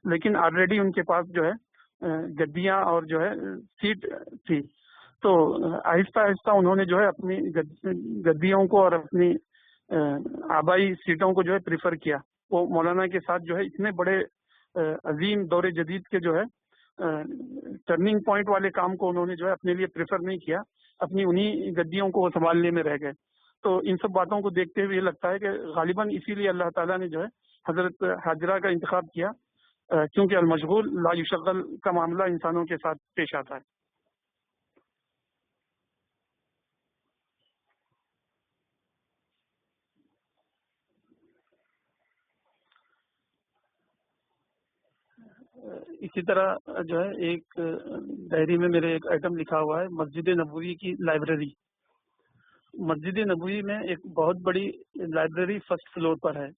لیکن آلریڈی ان کے پاس جو ہے گدیاں اور جو ہے سیٹ تھی. تو آہستہ آہستہ انہوں نے جو ہے اپنی گدیوں کو اور اپنی آبائی سیٹوں کو جو ہے پریفر کیا. وہ مولانا کے ساتھ جو ہے اتنے بڑے عظیم دور جدید کے جو ہے ٹرننگ پوائنٹ والے کام کو انہوں نے جو ہے اپنے لیے پریفر نہیں کیا، اپنی انہی گدیوں کو وہ سنبھالنے میں رہ گئے. تو ان سب باتوں کو دیکھتے ہوئے یہ لگتا ہے کہ غالباً اسی لیے اللہ تعالیٰ نے جو ہے حضرت ہاجرہ کا انتخاب کیا، کیونکہ المشغول لا یشغل کا معاملہ انسانوں کے ساتھ پیش آتا ہے. اسی طرح جو ہے ایک ڈائری میں میرے ایک آئٹم لکھا ہوا ہے مسجد نبوی کی لائبریری. مسجد نبوی میں ایک بہت بڑی لائبریری فرسٹ فلور پر ہے.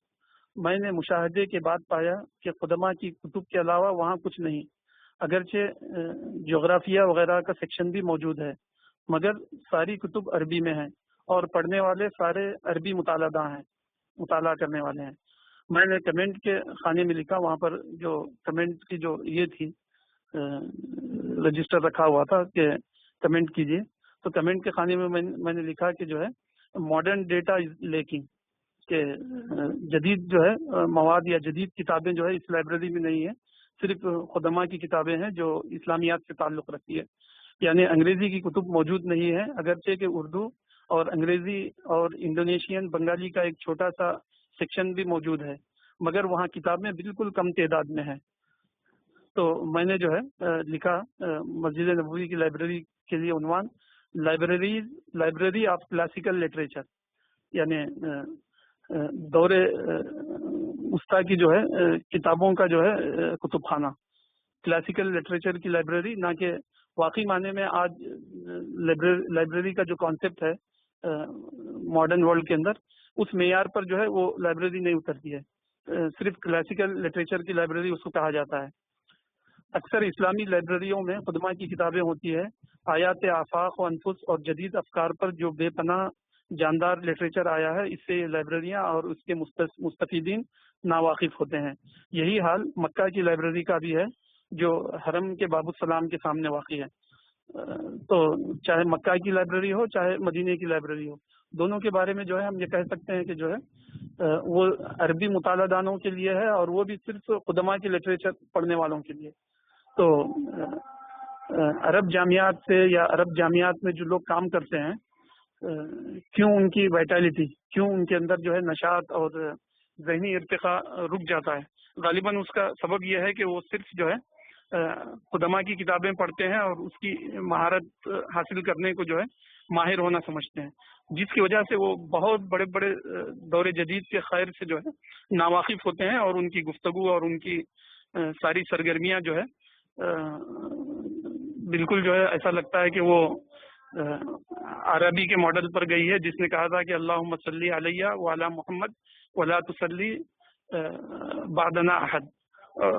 میں نے مشاہدے کے بعد پایا کہ قدماء کی کتب کے علاوہ وہاں کچھ نہیں، اگرچہ جغرافیہ وغیرہ کا سیکشن بھی موجود ہے، مگر ساری کتب عربی میں ہیں اور پڑھنے والے سارے عربی مطالعہ کرنے والے ہیں. میں نے کمنٹ کے خانے میں لکھا، وہاں پر جو کمنٹ کی جو یہ تھی رجسٹر رکھا ہوا تھا کہ کمنٹ کیجیے، تو کمنٹ کے خانے میں میں نے لکھا کہ جو ہے ماڈرن ڈیٹا از لیکنگ، کہ جدید جو ہے مواد یا جدید کتابیں جو ہے اس لائبریری میں نہیں ہے، صرف قدماء کی کتابیں ہیں جو اسلامیات سے تعلق رکھتی ہے. یعنی انگریزی کی کتب موجود نہیں ہے، اگرچہ کہ اردو اور انگریزی اور انڈونیشین بنگالی کا ایک چھوٹا سا سیکشن بھی موجود ہے، مگر وہاں کتابیں بالکل کم تعداد میں ہیں. تو میں نے جو ہے لکھا مسجد نبوی کی لائبریری کے لیے عنوان لائبریری آف کلاسیکل لٹریچر، یعنی دور وسطیٰ کی جو ہے کتابوں کا جو ہے کتب خانہ، کلاسیکل لٹریچر کی لائبریری، نہ کہ واقعی معنی میں آج لائبریری کا جو کانسیپٹ ہے ماڈرن ورلڈ کے اندر اس معیار پر جو ہے وہ لائبریری نہیں اترتی ہے. صرف کلاسیکل لٹریچر کی لائبریری اس کو کہا جاتا ہے۔ اکثر اسلامی لائبریریوں میں خدمہ کی کتابیں ہوتی ہے۔ آیات آفاق و انفس اور جدید افکار پر جو بے پناہ جاندار لٹریچر آیا ہے، اس سے یہ لائبریریاں اور اس کے مستفیدین ناواقف ہوتے ہیں۔ یہی حال مکہ کی لائبریری کا بھی ہے، جو حرم کے باب السلام کے سامنے واقع ہے۔ تو چاہے مکہ کی لائبریری ہو چاہے مدینے کی لائبریری ہو، دونوں کے بارے میں جو ہے ہم یہ کہہ سکتے ہیں کہ جو ہے وہ عربی مطالعہ دانوں کے لیے ہے، اور وہ بھی صرف قدماء کی لٹریچر پڑھنے والوں کے لیے۔ تو عرب جامعات سے یا عرب جامعات میں جو لوگ کام کرتے ہیں، کیوں ان کی وائٹیلٹی، کیوں ان کے اندر جو ہے نشاط اور ذہنی ارتقاء رک جاتا ہے؟ غالباً اس کا سبب یہ ہے کہ وہ صرف جو ہے قدماء کی کتابیں پڑھتے ہیں اور اس کی مہارت حاصل کرنے کو جو ہے ماہر ہونا سمجھتے ہیں، جس کی وجہ سے وہ بہت بڑے بڑے دور جدید کے خیر سے جو ہے ناواقف ہوتے ہیں، اور ان کی گفتگو اور ان کی ساری سرگرمیاں جو ہے بالکل جو ہے ایسا لگتا ہے کہ وہ عربی کے ماڈل پر گئی ہے، جس نے کہا تھا کہ اللہم صلی علیہ وعلی محمد ولا تصلی بعدنا احد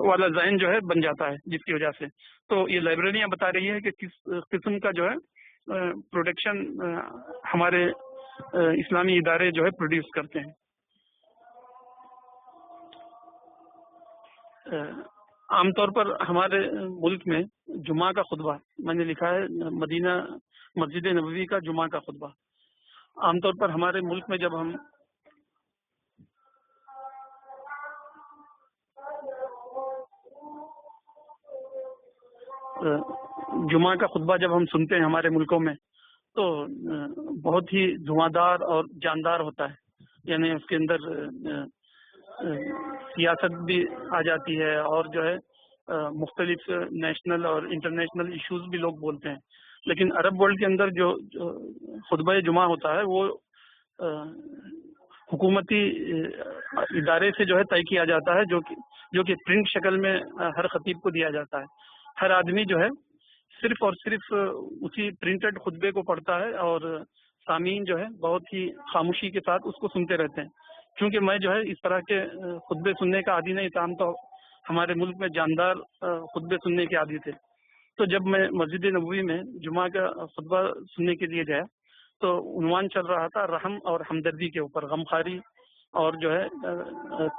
والا ذہن جو ہے بن جاتا ہے، جس کی وجہ سے۔ تو یہ لائبریریاں بتا رہی ہے کہ کس قسم کا جو ہے پروڈکشن ہمارے اسلامی ادارے جو ہے پروڈیوس کرتے ہیں۔ عام طور پر ہمارے ملک میں جمعہ کا خطبہ، میں نے لکھا ہے مدینہ مسجد نبوی کا جمعہ کا خطبہ، عام طور پر ہمارے ملک میں جب ہم جمعہ کا خطبہ جب ہم سنتے ہیں ہمارے ملکوں میں، تو بہت ہی دھواں دار اور جاندار ہوتا ہے، یعنی اس کے اندر سیاست بھی آ جاتی ہے، اور جو ہے مختلف نیشنل اور انٹرنیشنل ایشوز بھی لوگ بولتے ہیں۔ لیکن عرب ورلڈ کے اندر جو خطبہ جمعہ ہوتا ہے وہ حکومتی ادارے سے جو ہے طے کیا جاتا ہے، جو کہ پرنٹ شکل میں ہر خطیب کو دیا جاتا ہے۔ ہر آدمی جو ہے صرف اور صرف اسی پرنٹڈ خطبے کو پڑھتا ہے، اور سامعین جو ہے بہت ہی خاموشی کے ساتھ اس کو سنتے رہتے ہیں۔ کیونکہ میں جو ہے اس طرح کے خطبے سننے کا عادی نہیں تھا، ہم تو ہمارے ملک میں جاندار خطبے سننے کے عادی تھے۔ تو جب میں مسجد نبوی میں جمعہ کا خطبہ سننے کے لیے گیا، تو عنوان چل رہا تھا رحم اور ہمدردی کے اوپر، غمخواری اور جو ہے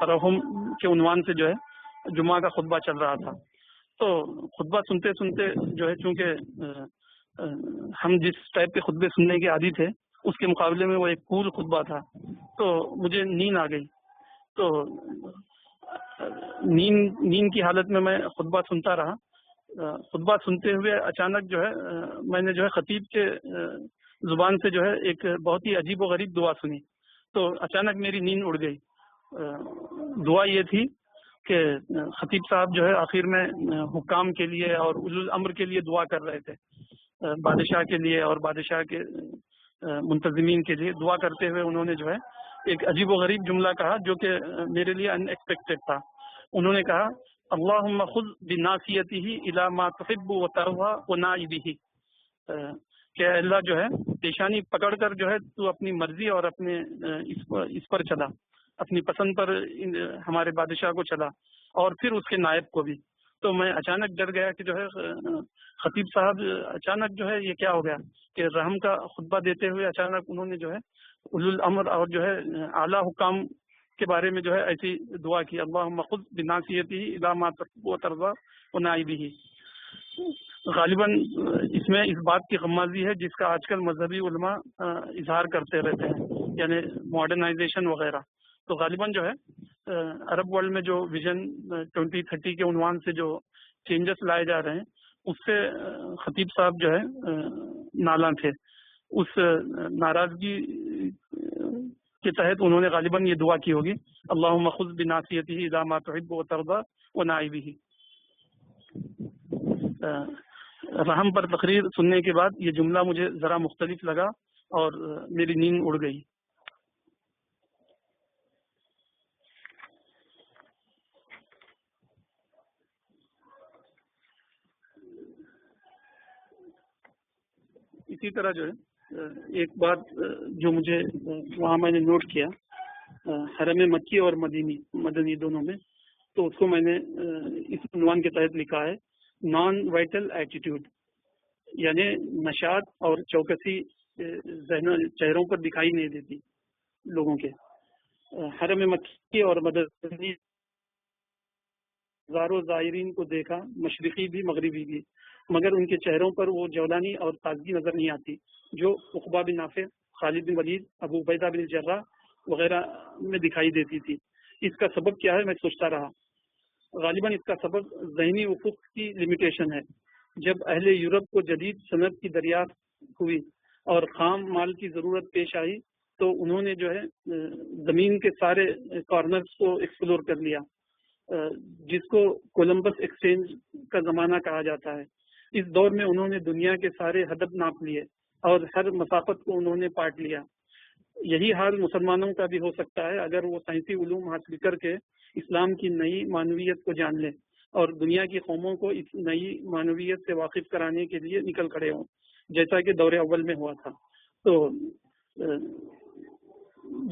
ترحم کے عنوان سے جو ہے جمعہ کا خطبہ چل رہا تھا۔ تو خطبہ سنتے سنتے جو ہے، چونکہ ہم جس ٹائپ کے خطبے سننے کے عادی تھے اس کے مقابلے میں وہ ایک کول خطبہ تھا، تو مجھے نیند آ گئی۔ تو نیند کی حالت میں خطبہ سنتا رہا۔ خطبہ سنتے ہوئے اچانک جو ہے میں نے جو ہے خطیب کے زبان سے جو ہے ایک بہت ہی عجیب و غریب دعا سنی، تو اچانک میری نیند اڑ گئی۔ دعا یہ تھی کہ خطیب صاحب جو ہے آخر میں حکام کے لیے اور اولو الامر کے لیے دعا کر رہے تھے، بادشاہ کے لیے اور بادشاہ کے منتظمین کے لیے دعا کرتے ہوئے انہوں نے جو ہے ایک عجیب و غریب جملہ کہا، جو کہ میرے لیے ان ایکسپیکٹڈ تھا۔ انہوں نے کہا اللہم خذ بناصیتہ الی ما تحب وترضى ونائبہ، کہ اللہ جو ہے پیشانی پکڑ کر جو ہے تو اپنی مرضی اور اپنے اس پر چلا، اپنی پسند پر ہمارے بادشاہ کو چلا، اور پھر اس کے نائب کو بھی۔ تو میں اچانک ڈر گیا کہ جو ہے خطیب صاحب اچانک جو ہے یہ کیا ہو گیا کہ رحم کا خطبہ دیتے ہوئے اچانک انہوں نے جو ہے اولو الامر اور جو ہے اعلیٰ حکام کے بارے میں جو ہے ایسی دعا کی، اللہم خذ بناصیتہ الی ما تحب وترضى ونائبہ۔ غالباً اس میں اس بات کی غمازی ہے جس کا آج کل مذہبی علماء اظہار کرتے رہتے ہیں، یعنی ماڈرنائزیشن وغیرہ۔ تو غالباً جو ہے عرب ورلڈ میں جو ویژن 2030 کے عنوان سے جو چینجز لائے جا رہے ہیں، اس سے خطیب صاحب جو ہے نالاں تھے۔ اس ناراضگی کے تحت انہوں نے غالباً یہ دعا کی ہوگی اللہم خذ بناصیتہ الی ما تحب وترضى ونائبہ۔ رحم پر تقریر سننے کے بعد یہ جملہ مجھے ذرا مختلف لگا اور میری نیند اڑ گئی۔ اسی طرح جو ہے ایک بات جو مجھے وہاں میں نے نوٹ کیا، حرم مکی اور مدنی دونوں میں، تو اس کو میں نے اس عنوان کے تحت لکھا ہے نان وائٹل ایٹیٹیوڈ، یعنی نشاط اور چوکسی چہروں پر دکھائی نہیں دیتی لوگوں کے۔ حرم مکی اور مدنی ہزاروں زائرین کو دیکھا، مشرقی بھی مغربی بھی، مگر ان کے چہروں پر وہ جولانی اور تازگی نظر نہیں آتی جو عقبہ بن نافع، خالد بن ولید، ابو عبیدہ بن الجراح وغیرہ میں دکھائی دیتی تھی۔ اس کا سبب کیا ہے؟ میں سوچتا رہا۔ غالباً اس کا سبب ذہنی افق کی لمیٹیشن ہے۔ جب اہل یورپ کو جدید صنعت کی دریافت ہوئی اور خام مال کی ضرورت پیش آئی تو انہوں نے جو ہے زمین کے سارے کارنرز کو ایکسپلور کر لیا، جس کو کولمبس ایکسچینج کا زمانہ کہا جاتا ہے۔ اس دور میں انہوں نے دنیا کے سارے حدب ناپ لیے اور ہر مسافت کو انہوں نے پاٹ لیا۔ یہی حال مسلمانوں کا بھی ہو سکتا ہے اگر وہ سائنسی علوم حاصل کر کے اسلام کی نئی معنویت کو جان لیں اور دنیا کی قوموں کو اس نئی معنویت سے واقف کرانے کے لیے نکل کھڑے ہوں، جیسا کہ دور اول میں ہوا تھا۔ تو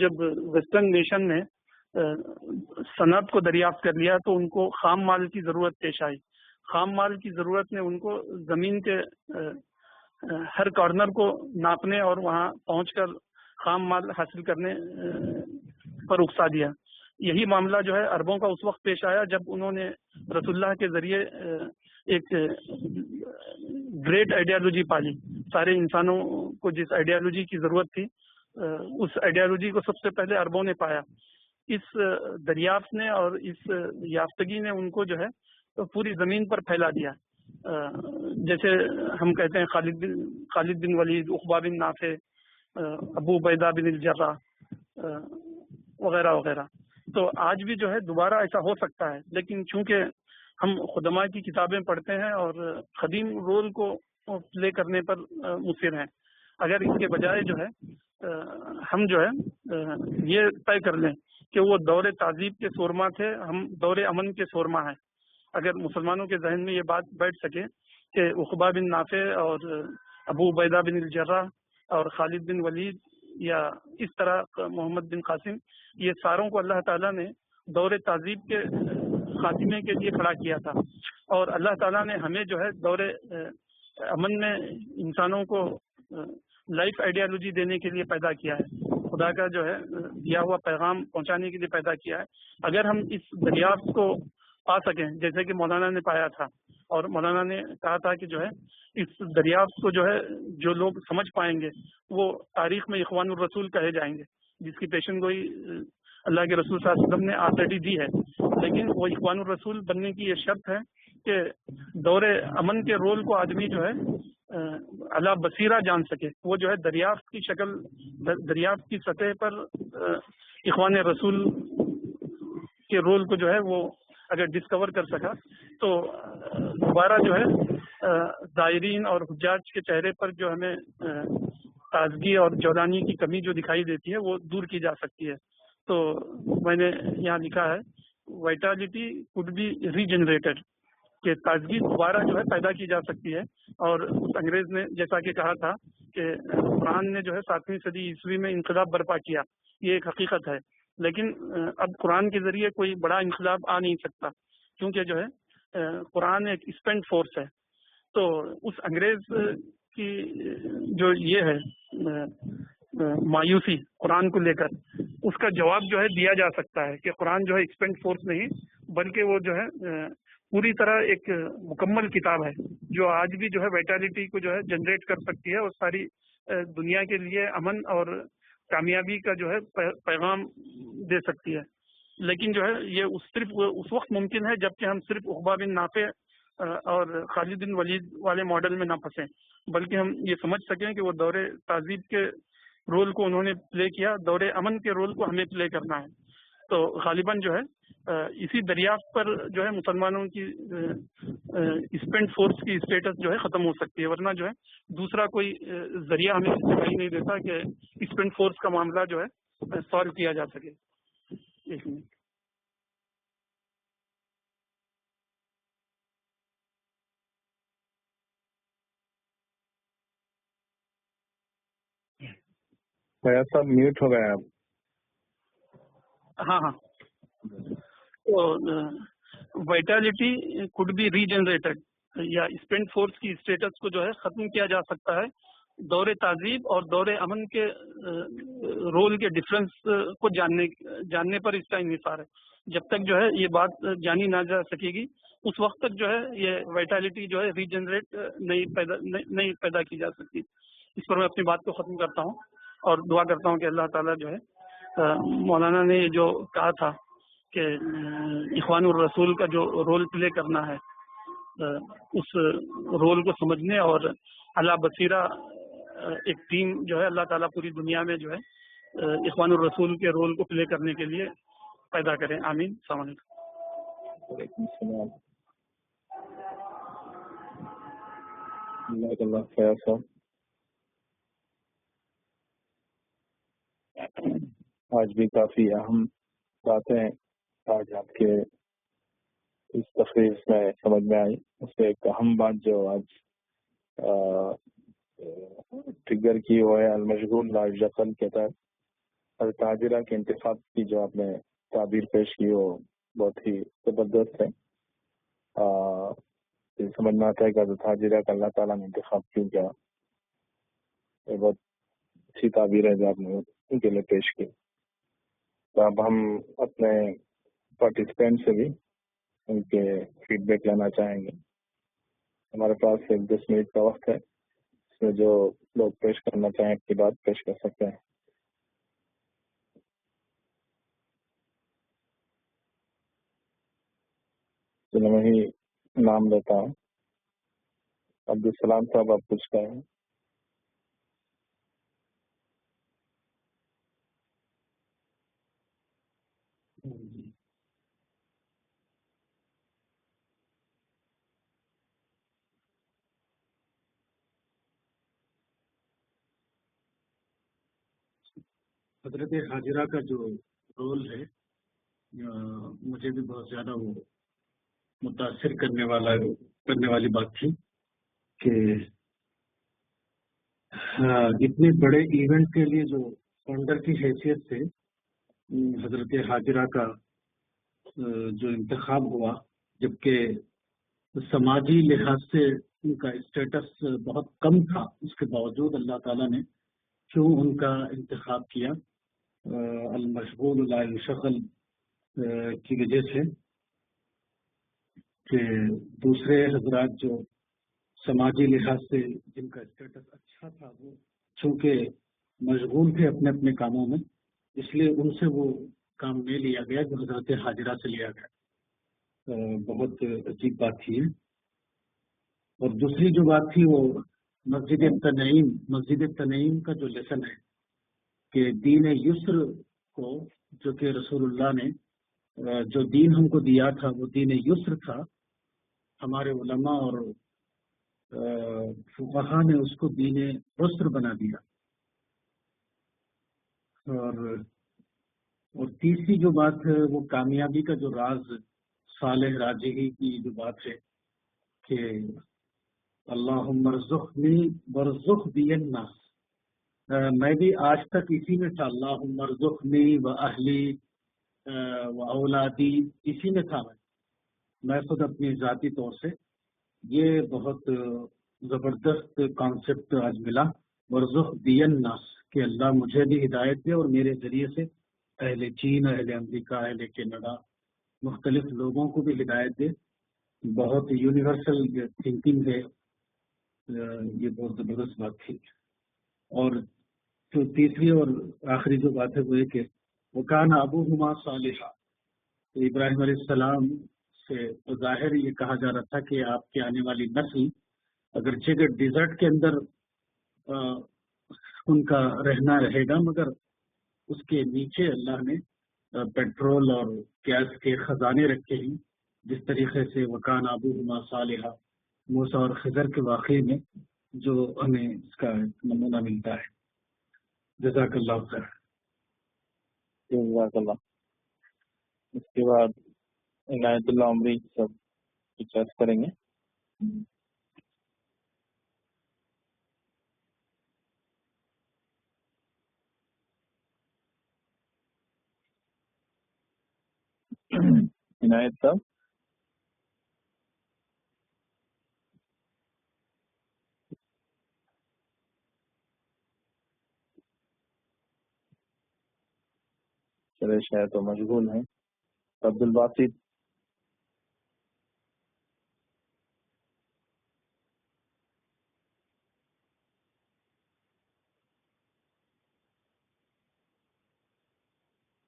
جب ویسٹرن نیشن نے صنعت کو دریافت کر لیا تو ان کو خام مال کی ضرورت پیش آئی۔ خام مال کی ضرورت نے ان کو زمین کے ہر کارنر کو ناپنے اور وہاں پہنچ کر خام مال حاصل کرنے پر اکسا دیا۔ یہی معاملہ جو ہے عربوں کا اس وقت پیش آیا جب انہوں نے رسول اللہ کے ذریعے ایک گریٹ آئیڈیالوجی پالی۔ سارے انسانوں کو جس آئیڈیالوجی کی ضرورت تھی اس آئیڈیالوجی کو سب سے پہلے عربوں نے پایا۔ اس دریافت نے اور اس یافتگی نے ان کو جو ہے پوری زمین پر پھیلا دیا۔ جیسے ہم کہتے ہیں خالد بن ولید، عقبہ بن نافع، ابو عبیدہ بن الجراح وغیرہ وغیرہ۔ تو آج بھی جو ہے دوبارہ ایسا ہو سکتا ہے، لیکن چونکہ ہم خدماء کی کتابیں پڑھتے ہیں اور قدیم رول کو پلے کرنے پر مصر ہیں، اگر اس کے بجائے جو ہے ہم جو ہے یہ طے کر لیں کہ وہ دور تہذیب کے سورما تھے، ہم دور امن کے سورما ہیں، اگر مسلمانوں کے ذہن میں یہ بات بیٹھ سکے کہ عقبہ بن نافع اور ابو عبیدہ بن الجراح اور خالد بن ولید یا اس طرح محمد بن قاسم، یہ ساروں کو اللہ تعالیٰ نے دور تہذیب کے خاتمے کے لیے کھڑا کیا تھا، اور اللہ تعالیٰ نے ہمیں جو ہے دور امن میں انسانوں کو لائف آئیڈیالوجی دینے کے لیے پیدا کیا ہے، خدا کا جو ہے دیا ہوا پیغام پہنچانے کے لیے پیدا کیا ہے۔ اگر ہم اس دریافت کو پا سکیں جیسے کہ مولانا نے پایا تھا، اور مولانا نے کہا تھا کہ جو ہے اس دریافت کو جو ہے جو لوگ سمجھ پائیں گے وہ تاریخ میں اخوان الرسول کہے جائیں گے، جس کی پیشن گوئی اللہ کے رسول صلی اللہ علیہ وسلم نے آلریڈی دی ہے، لیکن وہ اخوان الرسول بننے کی یہ شرط ہے کہ دور امن کے رول کو آدمی جو ہے اللہ بصیرہ جان سکے، وہ جو ہے دریافت کی شکل، دریافت کی سطح پر اخوان رسول کے رول کو جو ہے وہ اگر ڈسکور کر سکا تو دوبارہ جو ہے زائرین اور حجاج کے چہرے پر جو ہمیں تازگی اور جولانی کی کمی جو دکھائی دیتی ہے وہ دور کی جا سکتی ہے۔ تو میں نے یہاں لکھا ہے وائٹالٹی کوڈ بی ری جنریٹڈ، کہ تازگی دوبارہ جو ہے پیدا کی جا سکتی ہے۔ اور اس انگریز نے جیسا کہ کہا تھا کہ قرآن نے جو ہے 7ویں صدی عیسوی میں انقلاب برپا کیا، یہ ایک حقیقت ہے، لیکن اب قرآن کے ذریعے کوئی بڑا انقلاب آ نہیں سکتا، کیونکہ جو ہے قرآن ایک اسپینٹ فورس ہے۔ تو اس انگریز کی جو یہ ہے مایوسی قرآن کو لے کر، اس کا جواب جو ہے دیا جا سکتا ہے کہ قرآن جو ہے ایکسپینٹ فورس نہیں بلکہ وہ جو ہے پوری طرح ایک مکمل کتاب ہے جو آج بھی جو ہے وائٹالٹی کو جو ہے جنریٹ کر سکتی ہے اور ساری دنیا کے لیے امن اور کامیابی کا جو ہے پیغام دے سکتی ہے۔ لیکن جو ہے یہ صرف اس وقت ممکن ہے جبکہ ہم صرف عقبہ بن نافع اور خالد بن ولید والے ماڈل میں نہ پھنسیں، بلکہ ہم یہ سمجھ سکیں کہ وہ دور تہذیب کے رول کو انہوں نے پلے کیا، دور امن کے رول کو ہمیں پلے کرنا ہے۔ تو غالباً جو ہے اسی دریافت پر جو ہے مسلمانوں کی اسپینٹ فورس کی اسٹیٹس جو ہے ختم ہو سکتی ہے، ورنہ جو ہے دوسرا کوئی ذریعہ ہمیں دکھائی نہیں دیتا کہ اسپینٹ فورس کا معاملہ جو ہے سالو کیا جا سکے۔ ایک منٹ۔ فیاض صاحب میوٹ ہو گئے آپ۔ ہاں ہاں، تو وائٹالٹی could be regenerated یا اسپینڈ فورس کی اسٹیٹس کو جو ہے ختم کیا جا سکتا ہے دور تہذیب اور دور امن کے رول کے ڈفرنس کو جاننے پر اس کا انحصار ہے. جب تک جو ہے یہ بات جانی نہ جا سکے گی اس وقت تک جو ہے یہ وائٹالٹی جو ہے ریجنریٹ نہیں پیدا کی جا سکتی. اس پر میں اپنی بات کو ختم کرتا ہوں اور دعا کرتا ہوں کہ اللہ تعالیٰ جو ہے مولانا نے یہ جو کہا تھا کہ اخوان الرسول کا جو رول پلے کرنا ہے اس رول کو سمجھنے اور اعلیٰ بصیرہ ایک ٹیم جو ہے اللہ تعالیٰ پوری دنیا میں جو ہے اخوان الرسول کے رول کو پلے کرنے کے لیے پیدا کریں. آمین. السلام علیکم. وعلیکم السلام. اللہ خیر صاحب. آج بھی کافی اہم باتیں آج آپ کے اس تقریر میں سمجھ میں آئی. اس سے ایک اہم بات جو آج ٹریگر کی وہ ہے المشغول لا یشغل کے تحت التاجرہ کے انتخاب کی جو آپ نے تعبیر پیش کی وہ بہت ہی زبردست ہے. سمجھنا آتا ہے کہ التاجرہ کا اللہ تعالیٰ نے انتخاب کیوں کیا. یہ بہت اچھی تعبیر ہے جو آپ نے ان کے لیے پیش کی. تو اب ہم اپنے پارٹیسپینٹ سے بھی ان کے فیڈ بیک لینا چاہیں گے. ہمارے پاس 10 منٹ کا وقت ہے. اس میں جو لوگ پیش کرنا چاہیں اپنی بات پیش کر سکتے ہیں. تو میں ہی نام لیتا ہوں. عبدالسلام صاحب آپ کچھ کہیں. حضرت حاجرہ کا جو رول ہے مجھے بھی بہت زیادہ وہ متاثر کرنے والی بات تھی کہ اتنے بڑے ایونٹ کے لیے جو فاؤنڈر کی حیثیت سے حضرت حاجرہ کا جو انتخاب ہوا، جبکہ سماجی لحاظ سے ان کا اسٹیٹس بہت کم تھا، اس کے باوجود اللہ تعالیٰ نے کیوں ان کا انتخاب کیا المشغول لا یشغل کی وجہ سے، کہ دوسرے حضرات جو سماجی لحاظ سے جن کا اسٹیٹس اچھا تھا وہ چونکہ مشغول تھے اپنے اپنے کاموں میں، اس لیے ان سے وہ کام نہیں لیا گیا جو حضرت حاجرہ سے لیا گیا. بہت عجیب بات تھی. اور دوسری جو بات تھی وہ مسجد تنعیم کا جو لیسن ہے کہ دین یسر کو، جو کہ رسول اللہ نے جو دین ہم کو دیا تھا وہ دین یسر تھا. ہمارے علماء اور فقہا نے اس کو دین عسر بنا دیا. اور تیسری جو بات ہے وہ کامیابی کا جو راز صالح راجحی کی جو بات ہے کہ اللہم ارزقنی وارزق بی الناس، میں بھی آج تک اسی میں تھا، اللہم ارزقنی و اہلی و اولادی، اسی میں تھا. میں خود اپنی ذاتی طور سے یہ بہت زبردست کانسیپٹ آج ملا، ورزق بی الناس، کہ اللہ مجھے بھی ہدایت دے اور میرے ذریعے سے اہل چین، اہل امریکہ، اہل کینیڈا، مختلف لوگوں کو بھی ہدایت دے. بہت یونیورسل تھنکنگ ہے. یہ بہت زبردست بات تھی. اور جو تیسری اور آخری جو بات ہے وہ یہ کہ وکان ابوہما صالحا، ابراہیم علیہ السلام سے ظاہر یہ کہا جا رہا تھا کہ آپ کی آنے والی نسل اگرچہ کہ ڈیزرٹ کے اندر ان کا رہنا رہے گا، مگر اس کے نیچے اللہ نے پیٹرول اور گیس کے خزانے رکھے ہیں، جس طریقے سے وکان ابوہما صالحا موسیٰ اور خضر کے واقعے میں جو ہمیں اس کا نمونہ ملتا ہے. جزاک اللہ خیر. جزاک اللہ. اس کے بعد عنایت اللہ عمری سب کچھ عرض کریں گے. عنایت صاحب. چلے شاید تو مشغول ہیں. عبد الباسط.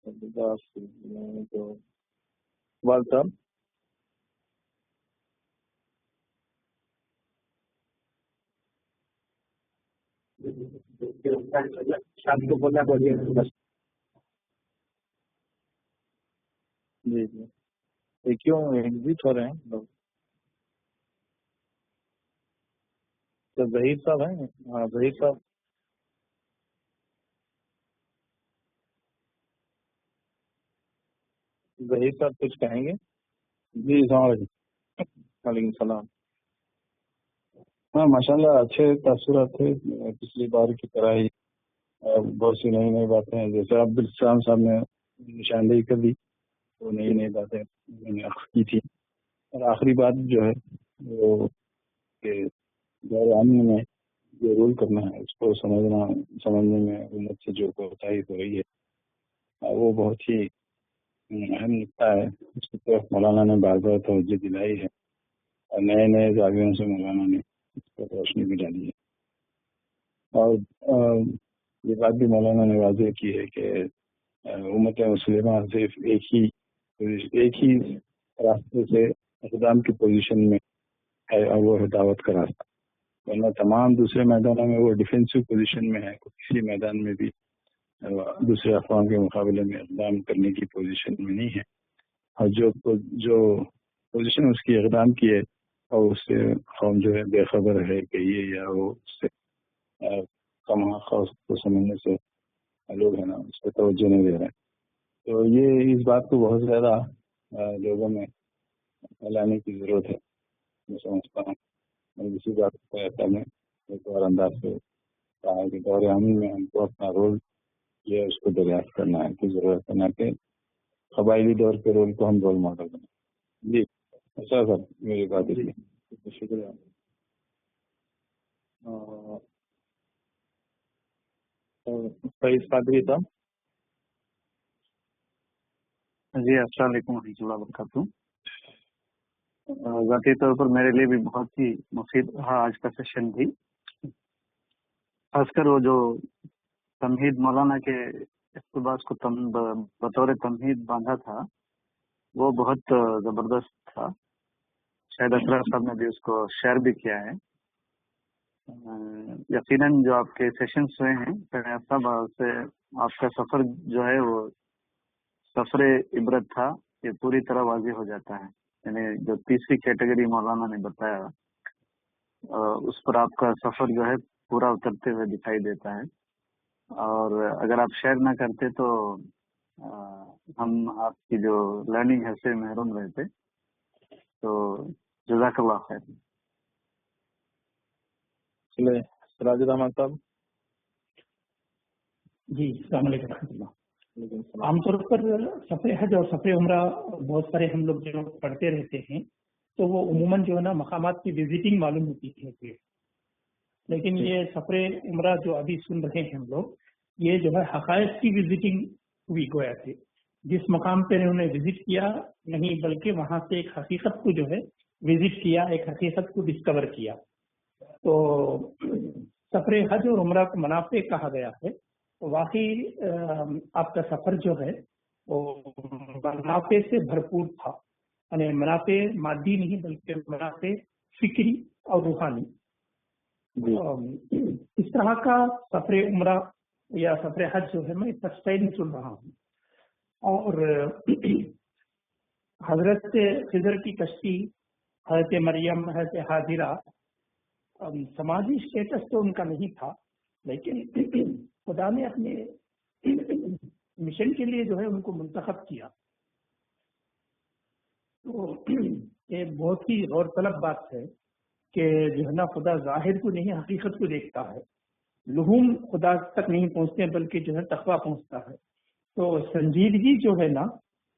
اقبال صاحب. جی جی یہ کیوں ایگزٹ ہو رہے ہیں لوگ؟ تو ظہیر صاحب ہیں. ہاں ظہیر صاحب. ظہیر صاحب کچھ کہیں گے؟ جی السلام علیکم. وعلیکم السلام. ہاں ماشاء اللہ اچھے تاثرات تھے پچھلی بار کی طرح ہی. بہت سی نئی نئی باتیں ہیں جیسے عبدالسلام صاحب نے نشاندہی کر دی وہ نئی نئی باتیں میں نے کی تھی. اور آخری بات جو ہے وہ کہ دور امن میں جو رول کرنا ہے اس کو سمجھنے میں حکومت سے جو کوتاہی ہو رہی ہے وہ بہت ہی اہم نقطہ ہے. اس کی طرف مولانا نے بار بار توجہ دلائی ہے اور نئے نئے زاویوں سے مولانا نے اس پر روشنی بھی ڈالی ہے. اور یہ بات بھی مولانا نے واضح کی ہے کہ امت مسلمہ صرف ایک ہی راستے سے اقدام کی پوزیشن میں ہے اور وہ ہے دعوت کا راستہ. ورنہ تمام دوسرے میدانوں میں وہ ڈیفینسو پوزیشن میں ہے. کسی میدان میں بھی دوسرے اقوام کے مقابلے میں اقدام کرنے کی پوزیشن میں نہیں ہے. اور جو پوزیشن اس کی اقدام کی ہے اور اس سے قوم جو ہے بے خبر ہے کہ یہ یا وہ اس سے کم خاص کو سمجھنے سے لوگ ہیں نا اس پہ توجہ نہیں دے رہے ہیں. تو یہ اس بات کو بہت زیادہ لوگوں میں پھیلانے کی ضرورت ہے. میں سمجھتا ہوں اور اسی بات کو میں ایک اور انداز سے کہا ہے کہ دور امن میں ہم کو اپنا رول یہ اس کو دریافت کرنا ہے کی ضرورت ہے نہ کہ قبائلی دور کے رول کو ہم رول ماڈل بنائیں. جی اچھا سر میری بات ہے. شکریہ. فیض قادری صاحب. جی السلام علیکم و رحمۃ اللہ وبرکاتہ. ذاتی طور پر میرے لیے بھی بہت ہی مفید رہا آج کا سیشن بھی. خاص کر وہ جو تمہید مولانا کے اقتباس کو بطور تمہید باندھا تھا وہ بہت زبردست تھا. شاید اسرار صاحب نے بھی اس کو شیئر بھی کیا ہے. یقیناً جو آپ کے سیشنز ہوئے ہیں صاحب سے آپ کا سفر جو ہے وہ سفر عبرت تھا. یہ پوری طرح واضح ہو جاتا ہے. یعنی جو تیسری کیٹیگری مولانا نے بتایا اس پر آپ کا سفر جو ہے پورا اترتے ہوئے دکھائی دیتا ہے. اور اگر آپ شیئر نہ کرتے تو ہم آپ کی جو لرننگ ہے سے محروم رہتے. تو جزاک اللہ خیر. چلے سراج الرحمان صاحب. جی السلام علیکم ورحمۃ اللہ. عام طور پر سفر حج اور سفر عمرہ بہت سارے ہم لوگ جو پڑھتے رہتے ہیں تو وہ عموماً جو ہے نا مقامات کی وزٹنگ معلوم ہوتی ہے. لیکن یہ سفر عمرہ جو ابھی سن رہے ہیں ہم لوگ یہ جو ہے حقائق کی وزٹنگ ہوئی گویا تھے. جس مقام پہ انہوں نے وزٹ کیا نہیں بلکہ وہاں سے ایک حقیقت کو جو ہے وزٹ کیا, ایک حقیقت کو ڈسکور کیا. تو سفر حج اور عمرہ کو منافع کہا گیا ہے. واقعی آپ کا سفر جو ہے وہ منافع سے بھرپور تھا. یعنی منافع مادی نہیں بلکہ منافع فکری اور روحانی. اس طرح کا سفر عمرہ یا سفر حج جو ہے میں فرسٹ ٹائم سن رہا ہوں. اور حضرت خضر کی کشتی, حضرت مریم, حضرت حاضرہ, سماجی اسٹیٹس تو ان کا نہیں تھا لیکن خدا نے اپنے مشن کے لیے جو ہے ان کو منتخب کیا. تو یہ بہت ہی غور طلب بات ہے کہ جو ہے نا خدا ظاہر کو نہیں حقیقت کو دیکھتا ہے. لحوم خدا تک نہیں پہنچتے بلکہ جو ہے تقویٰ پہنچتا ہے. تو سنجیدگی جو ہے نا